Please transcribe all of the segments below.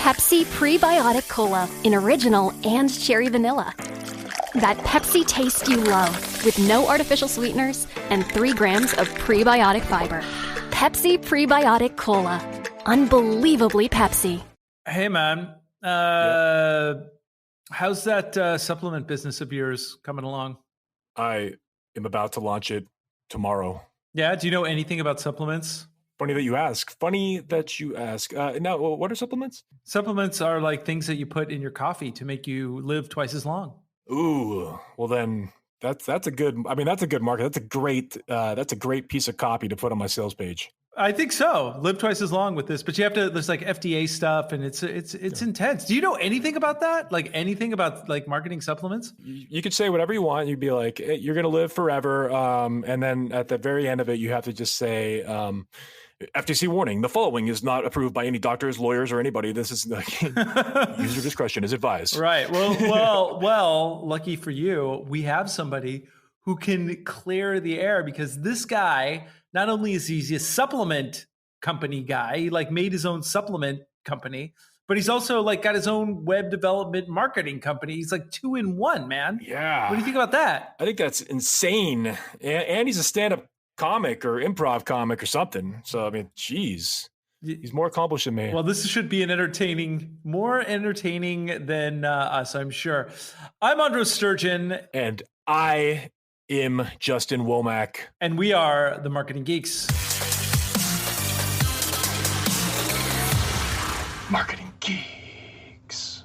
Pepsi Prebiotic Cola in original and cherry vanilla. That Pepsi taste you love with no artificial sweeteners and 3 grams of prebiotic fiber. Pepsi Prebiotic Cola. Unbelievably Pepsi. Hey, man. How's that supplement business of yours coming along? I am about to launch it tomorrow. Yeah? Do you know anything about supplements? Funny that you ask. Now, what are supplements? Supplements are like things that you put in your coffee to make you live twice as long. Ooh, well then that's a good market. That's a great piece of copy to put on my sales page. I think so. Live twice as long with this, but you have to. There's like FDA stuff, and it's intense. Do you know anything about that? Like anything about like marketing supplements? You could say whatever you want. You'd be like, hey, you're going to live forever, and then at the very end of it, you have to just say, FTC warning: the following is not approved by any doctors, lawyers, or anybody. This is like user discretion is advised. Right. Well. Lucky for you, we have somebody who can clear the air, because this guy, not only is he a supplement company guy, he like made his own supplement company, but he's also like got his own web development marketing company. He's like 2 in 1, man. Yeah. What do you think about that? I think that's insane. And he's a stand-up comic or improv comic or something. So, I mean, geez, he's more accomplished than me. Well, this should be more entertaining than us, I'm sure. I'm Andros Sturgeon. And I am Justin Womack. And we are the Marketing Geeks. Marketing Geeks.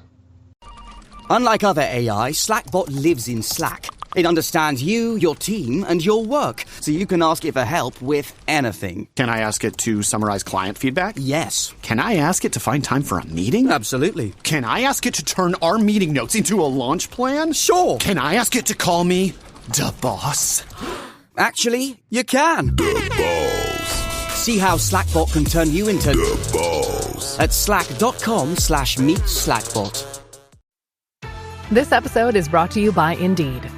Unlike other AI, Slackbot lives in Slack. It understands you, your team, and your work, so you can ask it for help with anything. Can I ask it to summarize client feedback? Yes. Can I ask it to find time for a meeting? Absolutely. Can I ask it to turn our meeting notes into a launch plan? Sure. Can I ask it to call me the boss? Actually, you can. The balls. See how Slackbot can turn you into The balls. at slack.com/meet-slackbot. This episode is brought to you by Indeed.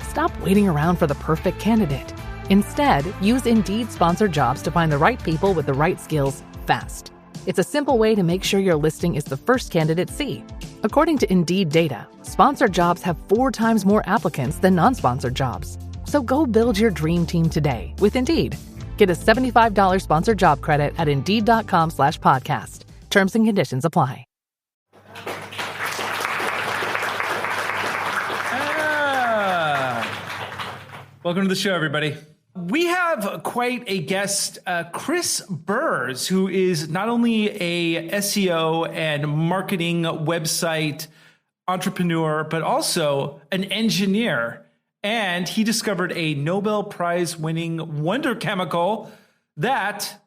Stop waiting around for the perfect candidate. Instead, use Indeed sponsored jobs to find the right people with the right skills fast. It's a simple way to make sure your listing is the first candidates see. According to Indeed data, sponsored jobs have 4 times more applicants than non-sponsored jobs. So go build your dream team today with Indeed. Get a $75 sponsored job credit at Indeed.com/podcast. Terms and conditions apply. Welcome to the show, everybody. We have quite a guest, Chris Burres, who is not only a SEO and marketing website entrepreneur, but also an engineer. And he discovered a Nobel Prize winning wonder chemical that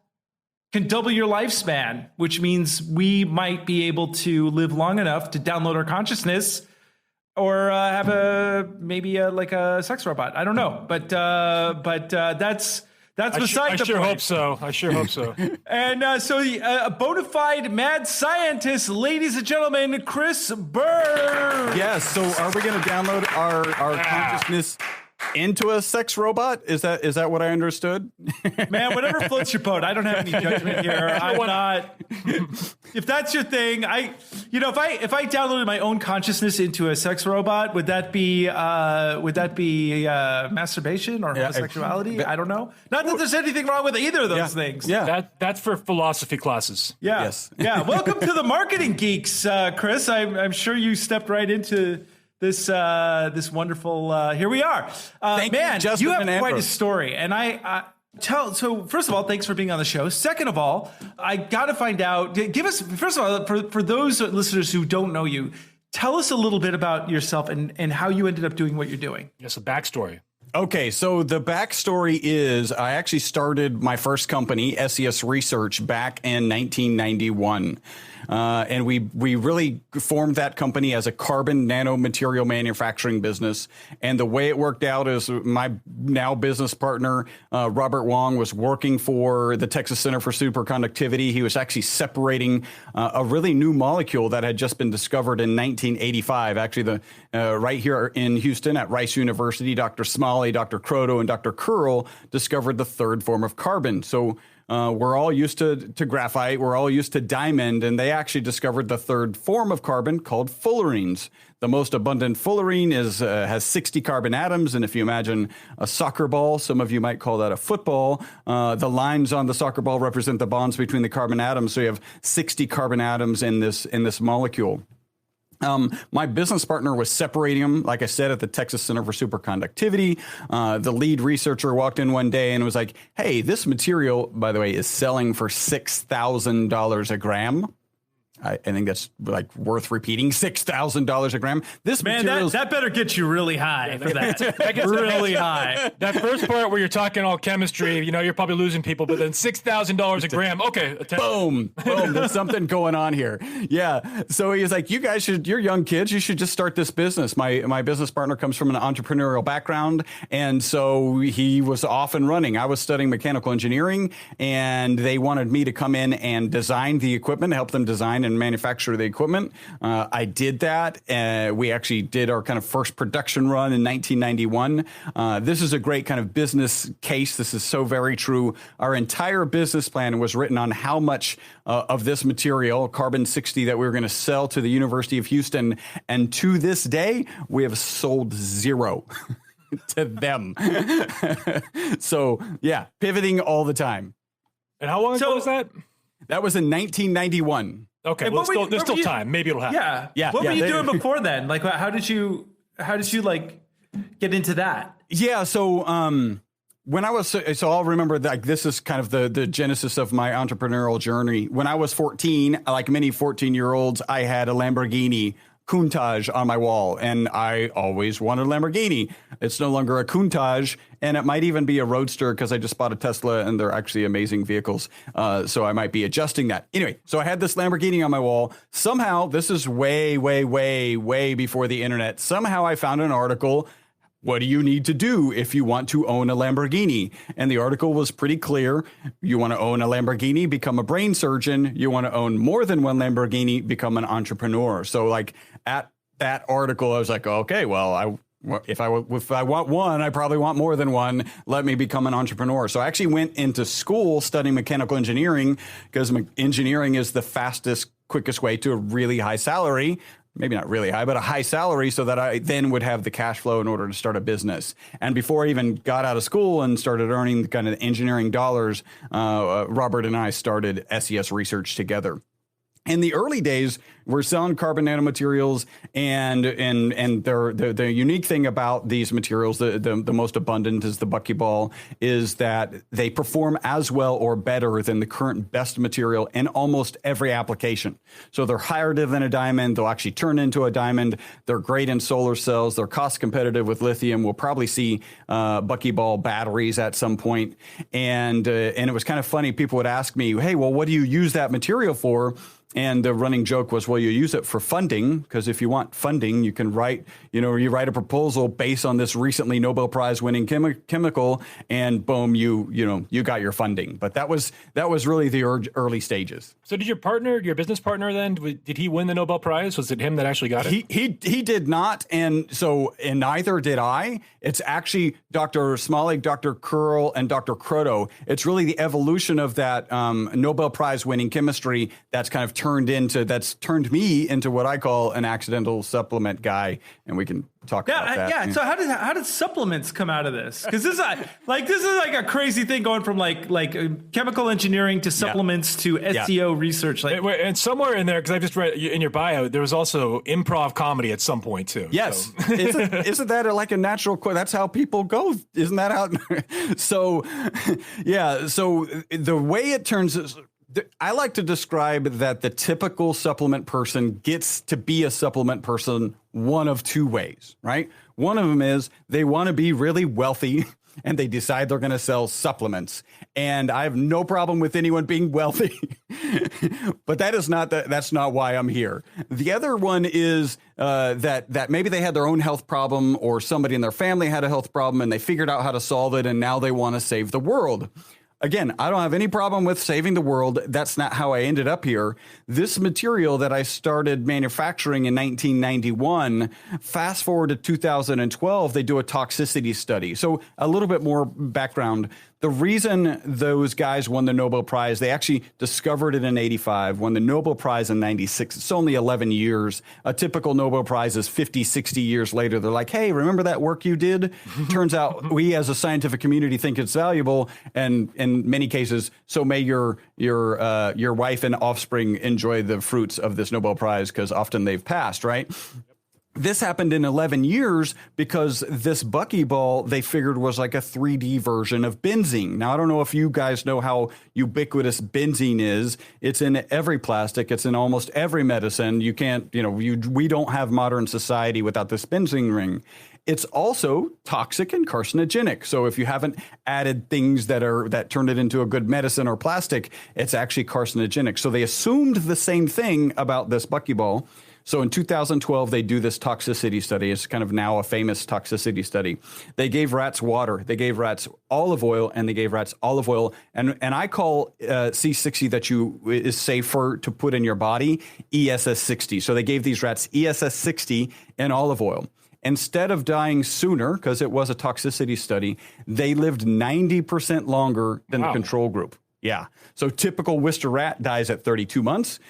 can double your lifespan, which means we might be able to live long enough to download our consciousness or have maybe a sex robot. I don't know, but that's beside the point. I sure hope so. And so a bona fide mad scientist, ladies and gentlemen, Chris Burres. Yes. So are we going to download our consciousness into a sex robot? Is that what I understood? Man, whatever floats your boat. I don't have any judgment here. I'm not. If that's your thing, if I downloaded my own consciousness into a sex robot, would that be masturbation or homosexuality? I don't know. Not that there's anything wrong with either of those things. Yeah. That's for philosophy classes. Yeah. Yes. Yeah. Welcome to the Marketing Geeks, Chris. I'm sure you stepped right into this wonderful. Here we are. Thank man, you, Justin you have and quite Amber. a story, and So first of all, thanks for being on the show. Second of all, I got to find out. Give us first of all for those listeners who don't know you, tell us a little bit about yourself and how you ended up doing what you're doing. Yes, a backstory. Okay, so the backstory is I actually started my first company, SES Research, back in 1991. And we really formed that company as a carbon nanomaterial manufacturing business. And the way it worked out is my now business partner, Robert Wong, was working for the Texas Center for Superconductivity. He was actually separating a really new molecule that had just been discovered in 1985. Actually, right here in Houston at Rice University, Dr. Smalley, Dr. Croto, and Dr. Curl discovered the third form of carbon. So We're all used to graphite. We're all used to diamond. And they actually discovered the third form of carbon called fullerenes. The most abundant fullerene has 60 carbon atoms. And if you imagine a soccer ball, some of you might call that a football. The lines on the soccer ball represent the bonds between the carbon atoms. So you have 60 carbon atoms in this molecule. My business partner was separating them, like I said, at the Texas Center for Superconductivity. The lead researcher walked in one day and was like, hey, this material, by the way, is selling for $6,000 a gram. I think that's like worth repeating. $6,000 a gram. This material, that better get you really high for that. That gets really high. That first part where you're talking all chemistry, you're probably losing people, but then $6,000 a gram. Okay. Boom. There's something going on here. Yeah. So he was like, you're young kids. You should just start this business. My business partner comes from an entrepreneurial background. And so he was off and running. I was studying mechanical engineering and they wanted me to come in and design the equipment, help them design and manufacture the equipment. I did that. We actually did our kind of first production run in 1991. This is a great kind of business case. This is so very true. Our entire business plan was written on how much of this material, carbon-60, that we were going to sell to the University of Houston. And to this day, we have sold zero to them. So, yeah, pivoting all the time. And how long ago was that? That was in 1991. Okay, well, there's still time. Maybe it'll happen. Yeah. What were you doing before then? Like, how did you like get into that? Yeah. So, when I was, so I'll remember that this is kind of the genesis of my entrepreneurial journey. When I was 14, like many 14-year-olds, I had a Lamborghini Countach on my wall, and I always wanted a Lamborghini. It's no longer a Countach, and it might even be a Roadster because I just bought a Tesla, and they're actually amazing vehicles. So I might be adjusting that. Anyway, so I had this Lamborghini on my wall. Somehow, this is way, way, way, way before the internet. Somehow I found an article. What do you need to do if you want to own a Lamborghini? And the article was pretty clear. You want to own a Lamborghini, become a brain surgeon. You want to own more than one Lamborghini, become an entrepreneur. So like at that article, I was like, okay, well, if I want one, I probably want more than one. Let me become an entrepreneur. So I actually went into school studying mechanical engineering because engineering is the fastest, quickest way to a really high salary. Maybe not really high, but a high salary so that I then would have the cash flow in order to start a business. And before I even got out of school and started earning the kind of engineering dollars, Robert and I started SES Research together. In the early days, we're selling carbon nanomaterials, and the unique thing about these materials, the most abundant is the buckyball, is that they perform as well or better than the current best material in almost every application. So they're higher than a diamond. They'll actually turn into a diamond. They're great in solar cells. They're cost competitive with lithium. We'll probably see buckyball batteries at some point. And it was kind of funny. People would ask me, hey, well, what do you use that material for? And the running joke was, well, you use it for funding, because if you want funding, you can write a proposal based on this recently Nobel Prize winning chemical, and boom, you got your funding. But that was really the early stages. So did your business partner then, did he win the Nobel Prize? Was it him that actually got it? He did not, and neither did I. It's actually Dr. Smolik, Dr. Curl, and Dr. Kroto. It's really the evolution of that Nobel Prize winning chemistry that's kind of turned me into what I call an accidental supplement guy, and we can talk about that. Yeah. So how did supplements come out of this? Because this is like a crazy thing going from like chemical engineering to supplements to SEO research. And somewhere in there, because I just read in your bio, there was also improv comedy at some point too. Yes, so. Isn't that like a natural? That's how people go. Isn't that how? So, yeah. So the way it turns. I like to describe that the typical supplement person gets to be a supplement person one of two ways, right? One of them is they want to be really wealthy and they decide they're going to sell supplements. And I have no problem with anyone being wealthy, but that's not why I'm here. The other one is that maybe they had their own health problem, or somebody in their family had a health problem and they figured out how to solve it, and now they want to save the world. Again, I don't have any problem with saving the world. That's not how I ended up here. This material that I started manufacturing in 1991, fast forward to 2012, they do a toxicity study. So a little bit more background. The reason those guys won the Nobel Prize, they actually discovered it in 85, won the Nobel Prize in 96. It's only 11 years. A typical Nobel Prize is 50, 60 years later. They're like, hey, remember that work you did? Turns out we as a scientific community think it's valuable. And in many cases, so may your wife and offspring enjoy the fruits of this Nobel Prize, because often they've passed, right? This happened in 11 years because this buckyball they figured was like a 3D version of benzene. Now, I don't know if you guys know how ubiquitous benzene is. It's in every plastic. It's in almost every medicine. You can't, we don't have modern society without this benzene ring. It's also toxic and carcinogenic. So if you haven't added things that turn it into a good medicine or plastic, it's actually carcinogenic. So they assumed the same thing about this buckyball. So in 2012, they do this toxicity study. It's kind of now a famous toxicity study. They gave rats water, they gave rats olive oil, and they gave rats olive oil. And I call C60 that is safer to put in your body ESS 60. So they gave these rats ESS 60 and olive oil. Instead of dying sooner, because it was a toxicity study, they lived 90% longer than the control group. Yeah. So typical Worcester rat dies at 32 months.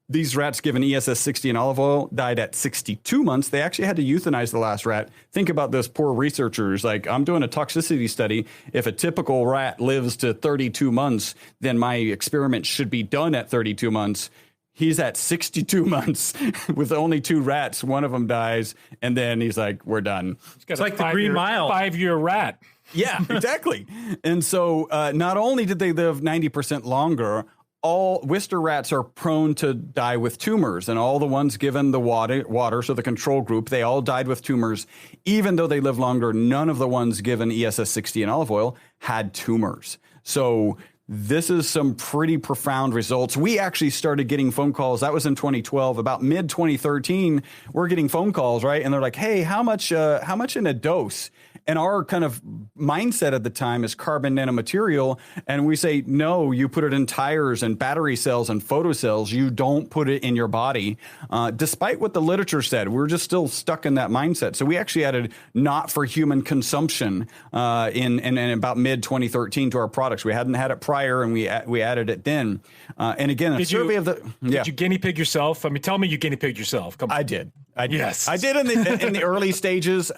These rats given ESS 60 and olive oil died at 62 months. They actually had to euthanize the last rat. Think about those poor researchers. Like, I'm doing a toxicity study. If a typical rat lives to 32 months, then my experiment should be done at 32 months. He's at 62 months with only 2 rats. One of them dies, and then he's like, we're done. It's like the Green Mile. 5-year rat. Yeah, exactly. And so not only did they live 90% longer, all Worcester rats are prone to die with tumors, and all the ones given the water, so the control group, they all died with tumors. Even though they live longer, none of the ones given ESS 60 and olive oil had tumors. So this is some pretty profound results. We actually started getting phone calls. That was in 2012. About mid 2013, we're getting phone calls, right? And they're like, "Hey, how much in a dose?" And our kind of mindset at the time is carbon nanomaterial. And we say, no, you put it in tires and battery cells and photocells. You don't put it in your body. Despite what the literature said, we're just still stuck in that mindset. So we actually added not for human consumption in about mid 2013 to our products. We hadn't had it prior, and we added it then. And again, did you guinea pig yourself? I mean, tell me you guinea pigged yourself. Come on. I did. Yes, I did in the early stages.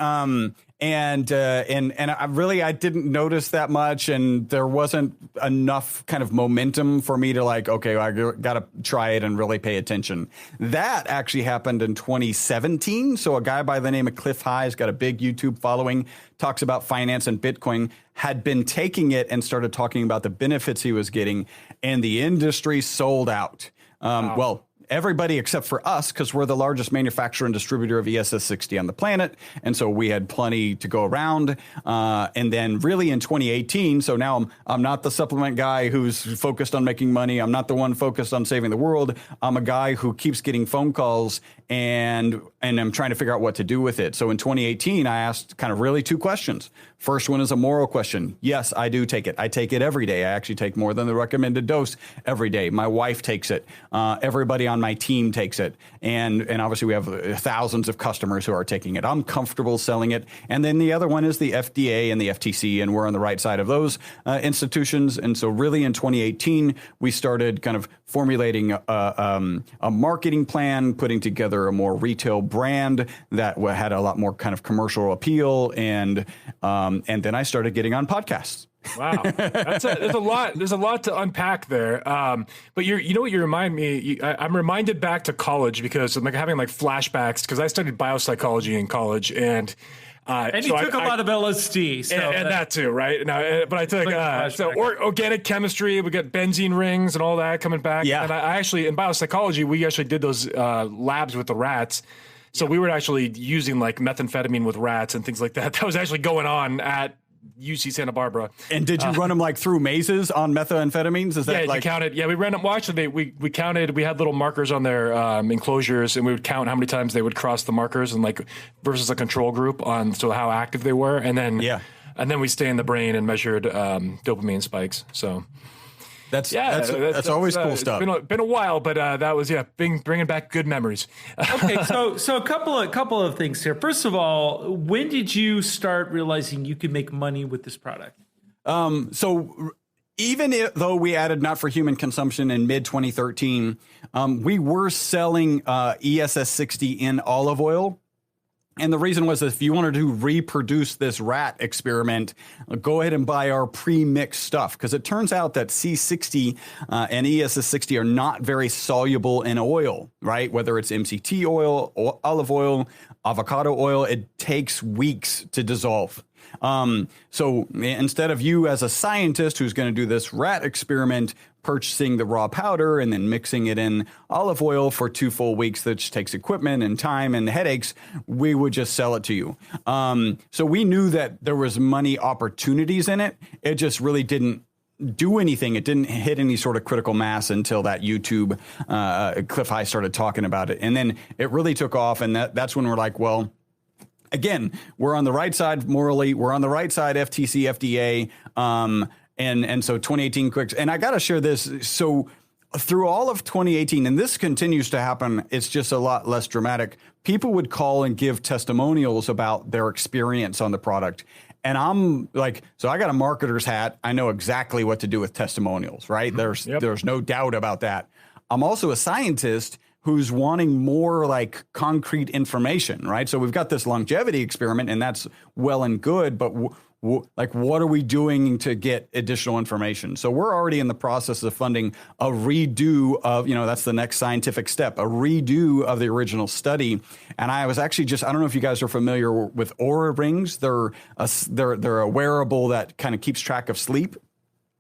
And I didn't notice that much, and there wasn't enough kind of momentum for me to like, okay, I got to try it and really pay attention. That actually happened in 2017. So a guy by the name of Cliff High's got a big YouTube following, talks about finance and Bitcoin, had been taking it and started talking about the benefits he was getting, and the industry sold out. Wow. Well, everybody except for us, because we're the largest manufacturer and distributor of ESS 60 on the planet. And so we had plenty to go around. And then really in 2018, so now I'm not the supplement guy who's focused on making money. I'm not the one focused on saving the world. I'm a guy who keeps getting phone calls and I'm trying to figure out what to do with it. So in 2018, I asked kind of really 2 questions. First one is a moral question. Yes, I do take it. I take it every day. I actually take more than the recommended dose every day. My wife takes it. Everybody on my team takes it. And obviously we have thousands of customers who are taking it. I'm comfortable selling it. And then the other one is the FDA and the FTC, and we're on the right side of those institutions. And so really in 2018, we started kind of formulating a marketing plan, putting together a more retail brand that had a lot more kind of commercial appeal. And then I started getting on podcasts. Wow, there's a lot to unpack there. But you know what you remind me? I'm reminded back to college because I'm like having like flashbacks because I studied biopsychology in college and you took a lot of LSD, so and that too, right? Now, but I took organic chemistry. We got benzene rings and all that coming back. Yeah, and I actually in biopsychology we actually did those labs with the rats. So we were actually using like methamphetamine with rats and things like that. That was actually going on at UC Santa Barbara. And did you run them like through mazes on methamphetamines? Is that you counted? Yeah, we ran them. Well, actually, we counted. We had little markers on their enclosures, and we would count how many times they would cross the markers, and like versus a control group on how active they were, and then we stay in the brain and measured dopamine spikes. So. That's always cool stuff. It's been a while, but that was bringing back good memories. Okay, so a couple of things here. First of all, when did you start realizing you could make money with this product? So even though we added not for human consumption in mid 2013, we were selling ESS60 in olive oil. And the reason was that if you wanted to reproduce this rat experiment, go ahead and buy our pre-mixed stuff. Because it turns out that C60 and ESS60 are not very soluble in oil, right? Whether it's MCT oil, olive oil, avocado oil, it takes weeks to dissolve. So instead of you as a scientist who's going to do this rat experiment, purchasing the raw powder and then mixing it in olive oil for 2 full weeks, that takes equipment and time and headaches, we would just sell it to you. So we knew that there was money opportunities in it. It just really didn't do anything. It didn't hit any sort of critical mass until that YouTube Cliff High started talking about it. And then it really took off. And that's when we're like, well, again, we're on the right side morally. We're on the right side, FTC, FDA. And so 2018 quick. And I got to share this. So through all of 2018, and this continues to happen, it's just a lot less dramatic. People would call and give testimonials about their experience on the product. And I'm like, so I got a marketer's hat. I know exactly what to do with testimonials, right? There's no doubt about that. I'm also a scientist who's wanting more like concrete information, right? So we've got this longevity experiment, and that's well and good, but like, what are we doing to get additional information? So we're already in the process of funding a redo of, that's the next scientific step, a redo of the original study. And I was actually I don't know if you guys are familiar with Oura rings. They're a wearable that kind of keeps track of sleep.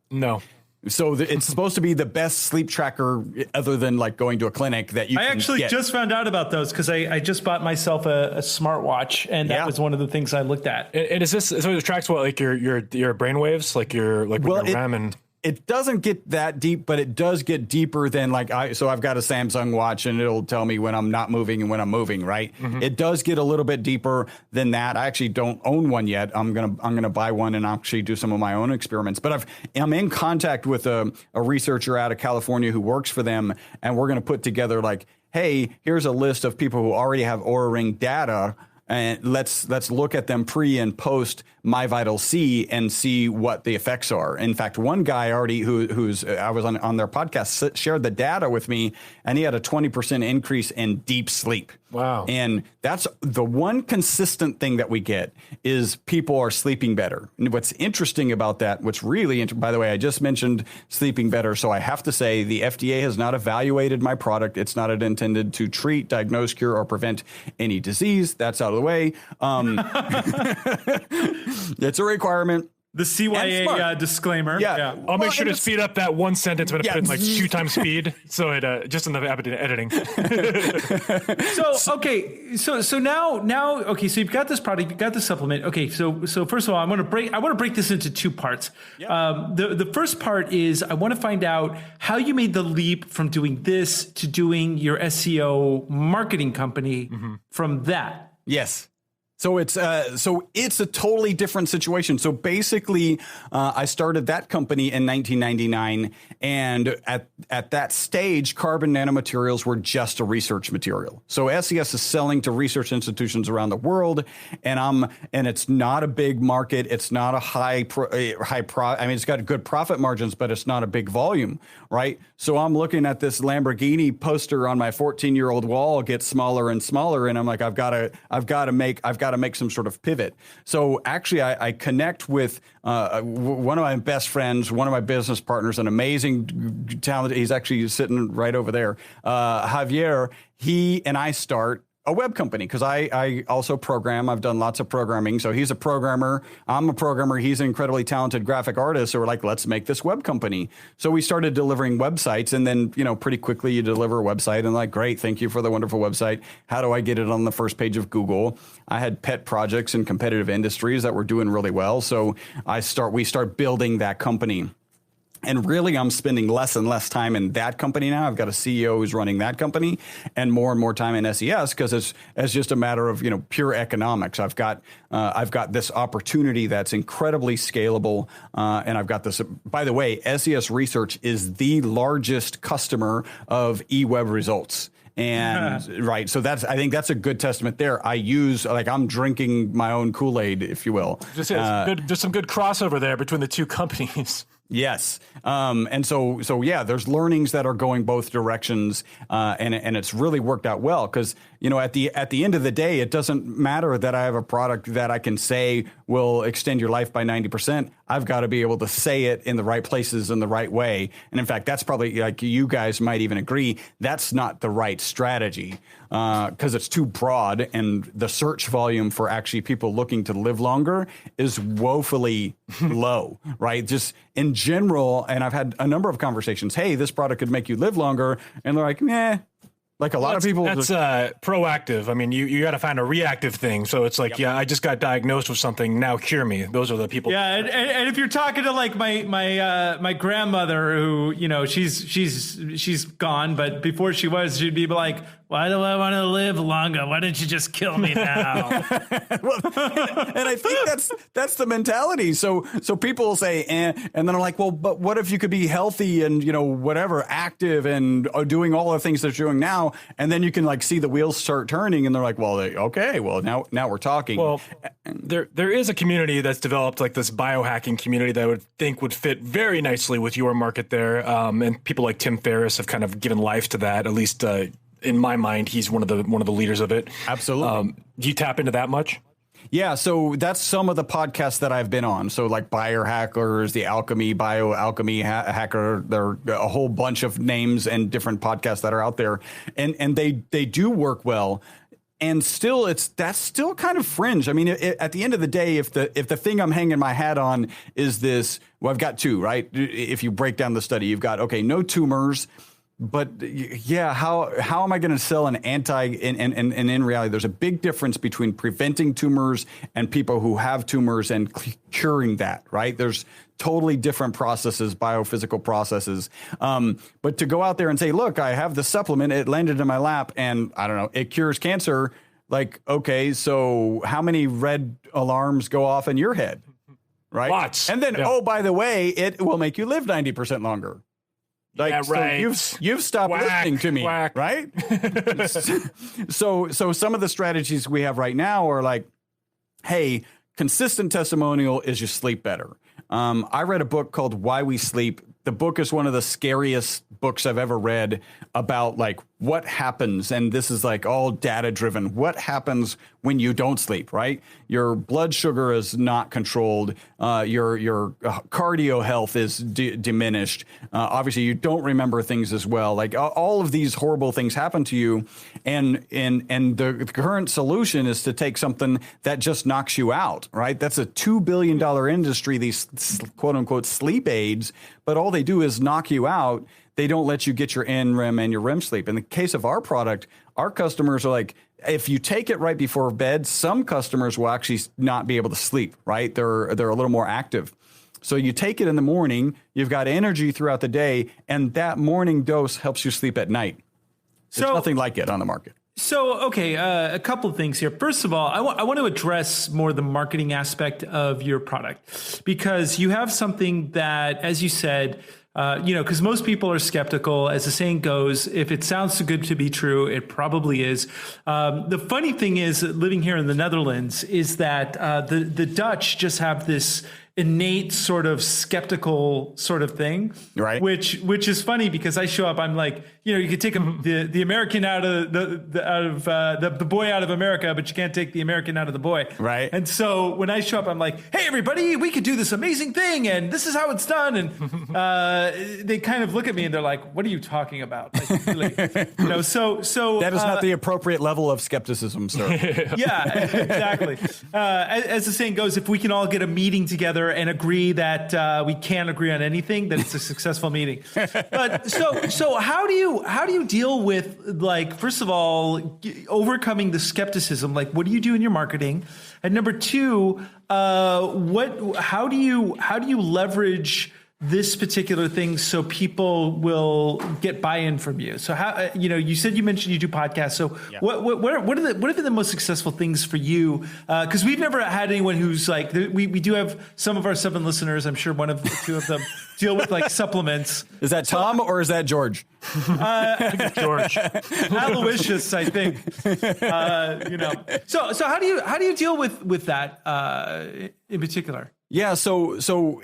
No. So it's supposed to be the best sleep tracker other than like going to a clinic that you can actually get. Just found out about those because I just bought myself a smartwatch, and that was one of the things I looked at. And is this, so it tracks what, like your brain waves, like your REM and... It doesn't get that deep, but it does get deeper than so I've got a Samsung watch and it'll tell me when I'm not moving and when I'm moving, right? Mm-hmm. It does get a little bit deeper than that. I actually don't own one yet. I'm gonna buy one and actually do some of my own experiments. But I'm in contact with a researcher out of California who works for them, and we're gonna put together like, hey, here's a list of people who already have Oura Ring data. And let's look at them pre and post MyVitalC and see what the effects are. In fact, one guy already who's I was on their podcast shared the data with me, and he had a 20% increase in deep sleep. Wow. And that's the one consistent thing that we get is people are sleeping better. And what's interesting about that, what's really, by the way, I just mentioned sleeping better. So I have to say the FDA has not evaluated my product. It's not intended to treat, diagnose, cure, or prevent any disease. That's out of the way. It's a requirement. The CYA disclaimer. Yeah. I'll make sure to speed up that one sentence. I'm going to put it in like 2 times speed. So it just in the editing. So now, okay. So you've got this product, you've got the supplement. Okay. So first of all, I want to break this into 2 parts. Yeah. The first part is I want to find out how you made the leap from doing this to doing your SEO marketing company from that. Yes. So it's a totally different situation. So basically, I started that company in 1999, and at that stage, carbon nanomaterials were just a research material. So SES is selling to research institutions around the world, and it's not a big market. It's not a it's got good profit margins, but it's not a big volume, right? So I'm looking at this Lamborghini poster on my 14-year-old wall get smaller and smaller, and I'm like, I've got to make some sort of pivot. So actually, I connect with one of my best friends, one of my business partners, an amazing talent. He's actually sitting right over there, Javier. He and I start a web company because I also program. I've done lots of programming. So he's a programmer. I'm a programmer. He's an incredibly talented graphic artist. So we're like, let's make this web company. So we started delivering websites, and then, pretty quickly you deliver a website and like, great, thank you for the wonderful website. How do I get it on the first page of Google? I had pet projects in competitive industries that were doing really well. So we start building that company. And really, I'm spending less and less time in that company now. I've got a CEO who's running that company, and more time in SES because it's just a matter of pure economics. I've got this opportunity that's incredibly scalable, and I've got this. By the way, SES Research is the largest customer of eWeb results. And right. So I think that's a good testament there. I'm drinking my own Kool-Aid, if you will. Just there's some good crossover there between the two companies. Yes. And so yeah, there's learnings that are going both directions. And it's really worked out well because, at the end of the day, it doesn't matter that I have a product that I can say will extend your life by 90%. I've got to be able to say it in the right places in the right way. And in fact, that's probably, like, you guys might even agree, that's not the right strategy because it's too broad, and the search volume for actually people looking to live longer is woefully low, right? Just in general, and I've had a number of conversations, hey, this product could make you live longer. And they're like, meh. Like a lot of people. That's proactive. I mean, you got to find a reactive thing. So it's like, I just got diagnosed with something. Now cure me. Those are the people. Yeah, and if you're talking to like my grandmother, who she's gone, but before she was, she'd be like, why do I want to live longer? Why don't you just kill me now? And I think that's the mentality. So people will say, and then I'm like, well, but what if you could be healthy and whatever, active and doing all the things that you're doing now, and then you can like see the wheels start turning, and they're like, well, okay, well now we're talking. Well, there is a community that's developed, like this biohacking community that I would think would fit very nicely with your market there, and people like Tim Ferriss have kind of given life to that, at least. In my mind, he's one of the leaders of it. Absolutely. Do you tap into that much? Yeah, so that's some of the podcasts that I've been on. So like Biohackers, the Bioalchemy Hacker, there are a whole bunch of names and different podcasts that are out there, and they do work well. And still, that's still kind of fringe. I mean, at the end of the day, if the thing I'm hanging my hat on is this, well, I've got two, right? If you break down the study, you've got, okay, no tumors. But yeah, how am I going to sell an and in reality, there's a big difference between preventing tumors and people who have tumors and curing that, right? There's totally different processes, biophysical processes. But to go out there and say, look, I have the supplement, it landed in my lap, and I don't know, it cures cancer. Like, okay, so how many red alarms go off in your head, right? Lots. And then, oh, by the way, it will make you live 90% longer. Like, yeah, right. So you've stopped listening to me, right? So some of the strategies we have right now are like, hey, consistent testimonial is you sleep better. I read a book called Why We Sleep. The book is one of the scariest books I've ever read about like what happens. And this is like all data driven. What happens when you don't sleep, right? Your blood sugar is not controlled. Your cardio health is diminished. Obviously, you don't remember things as well. Like all of these horrible things happen to you. And the current solution is to take something that just knocks you out, right? That's a $2 billion industry, these quote unquote sleep aids, but all they do is knock you out. They don't let you get your NREM and your REM sleep. In the case of our product, our customers are like, if you take it right before bed, some customers will actually not be able to sleep, right? They're a little more active. So you take it in the morning, you've got energy throughout the day, and that morning dose helps you sleep at night. There's nothing like it on the market. So, okay, a couple of things here. First of all, I want to address more the marketing aspect of your product, because you have something that, as you said, because most people are skeptical. As the saying goes, if it sounds too good to be true, it probably is. The funny thing is, living here in the Netherlands, is that the Dutch just have this innate sort of skeptical sort of thing, right? Which is funny, because I show up, I'm like, you could take the American out of the boy out of America, but you can't take the American out of the boy, right? And so when I show up, I'm like, hey everybody, we could do this amazing thing, and this is how it's done, and they kind of look at me and they're like, what are you talking about? Like, really, so that is not the appropriate level of skepticism, sir. Yeah, exactly. As the saying goes, if we can all get a meeting together and agree that we can't agree on anything, then it's a successful meeting. But so how do you deal with, like, first of all, overcoming the skepticism? Like, what do you do in your marketing? And number two, how do you leverage this particular thing so people will get buy-in from you? So how, you said you mentioned you do podcasts. So what have been the most successful things for you? Because we've never had anyone who's like, we do have some of our 7 listeners. I'm sure 2 of them deal with like supplements. Is that Tom or is that George? George. Aloysius, I think. So how do you deal with that in particular? Yeah, so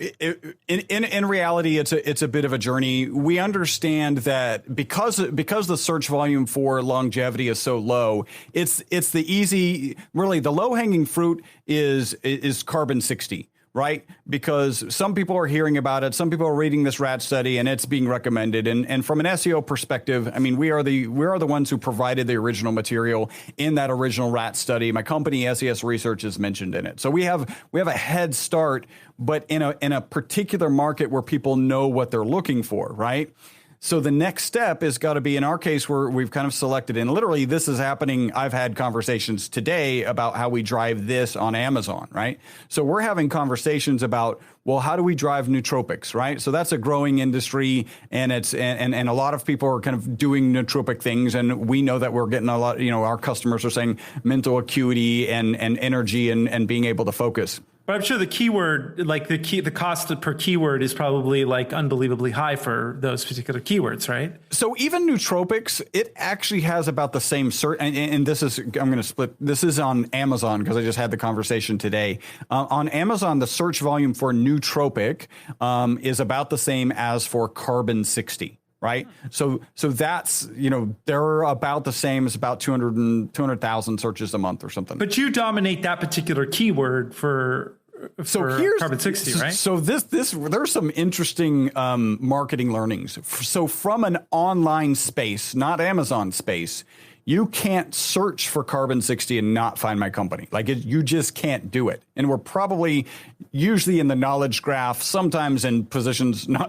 in reality, it's a bit of a journey. We understand that because the search volume for longevity is so low, it's the low hanging fruit is carbon 60. Right? Because some people are hearing about it, some people are reading this rat study, and it's being recommended. And from an SEO perspective, I mean, we are the ones who provided the original material in that original rat study. My company, SES Research, is mentioned in it. So we have a head start, but in a particular market where people know what they're looking for, right? So the next step is got to be, in our case, where we've kind of selected, and literally this is happening. I've had conversations today about how we drive this on Amazon, right? So we're having conversations about, well, how do we drive nootropics, right? So that's a growing industry, and it's and a lot of people are kind of doing nootropic things, and we know that we're getting a lot. Our customers are saying mental acuity and energy and being able to focus. But I'm sure the keyword, like the cost per keyword is probably like unbelievably high for those particular keywords, right? So even nootropics, it actually has about the same search. And this is, I'm going to split. This is on Amazon because I just had the conversation today. On Amazon, the search volume for nootropic is about the same as for carbon 60. Right. So that's, they're about the same as about 200,000 searches a month or something. But you dominate that particular keyword for carbon 60, right? So there's some interesting marketing learnings. So from an online space, not Amazon space, you can't search for carbon 60 and not find my company. You just can't do it. And we're probably usually in the knowledge graph, sometimes in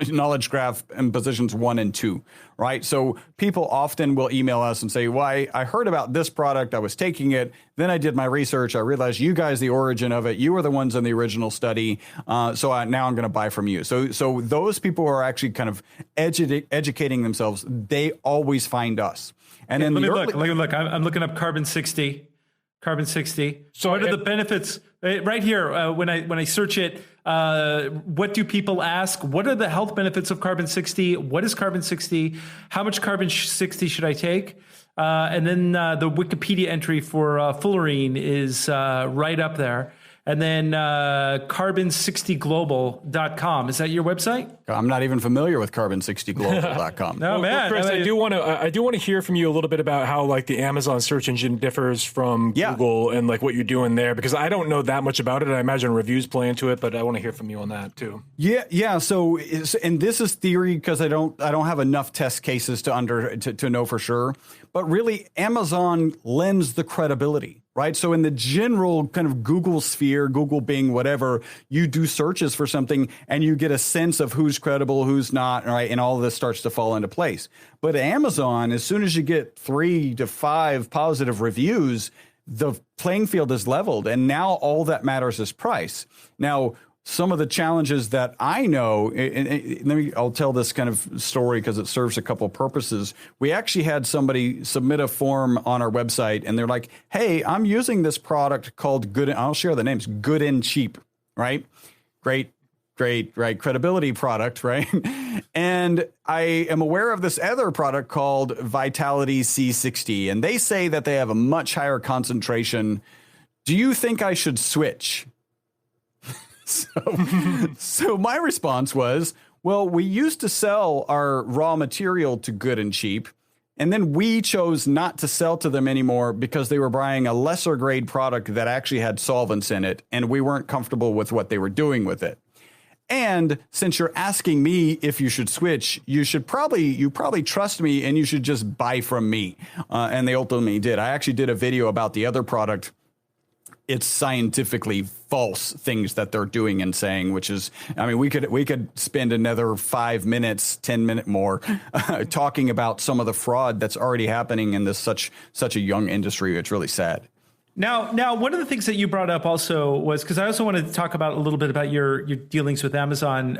knowledge graph in positions 1 and 2, right? So people often will email us and say, "Why, I heard about this product, I was taking it, then I did my research, I realized you guys, the origin of it, you were the ones in the original study, so now I'm going to buy from you." So those people who are actually kind of educating themselves, they always find us. And then look. I'm looking up carbon 60. So what are the benefits right here? When I search it, what do people ask? What are the health benefits of carbon 60? What is carbon 60? How much carbon 60 should I take? And then the Wikipedia entry for fullerene is right up there. And then carbon60global.com. Is that your website? I'm not even familiar with carbon60global.com. No, man. Chris, I do want to hear from you a little bit about how the Amazon search engine differs from Google and what you're doing there, because I don't know that much about it. I imagine reviews play into it, but I want to hear from you on that too. Yeah. So, and this is theory because I don't have enough test cases to know for sure. But really, Amazon lends the credibility, right? So in the general kind of Google sphere, Google, Bing, whatever, you do searches for something and you get a sense of who's credible, who's not, right? And all of this starts to fall into place. But Amazon, as soon as you get 3 to 5 positive reviews, the playing field is leveled. And now all that matters is price. Now, some of the challenges that I know, I'll tell this kind of story because it serves a couple of purposes. We actually had somebody submit a form on our website and they're like, "Hey, I'm using this product called Good," I'll share the names, Good and Cheap, right? Great, right? Credibility product, right? And I am aware of this other product called Vitality C60, and they say that they have a much higher concentration. Do you think I should switch? So my response was, well, we used to sell our raw material to Good and Cheap, and then we chose not to sell to them anymore because they were buying a lesser grade product that actually had solvents in it, and we weren't comfortable with what they were doing with it. And since you're asking me if you should switch, you probably trust me and you should just buy from me. And they ultimately did. I actually did a video about the other product. It's scientifically false things that they're doing and saying, which is, I mean, we could spend another 5 minutes, 10 minutes more talking about some of the fraud that's already happening in this such a young industry. It's really sad. Now, one of the things that you brought up also was, because I also wanted to talk about a little bit about your dealings with Amazon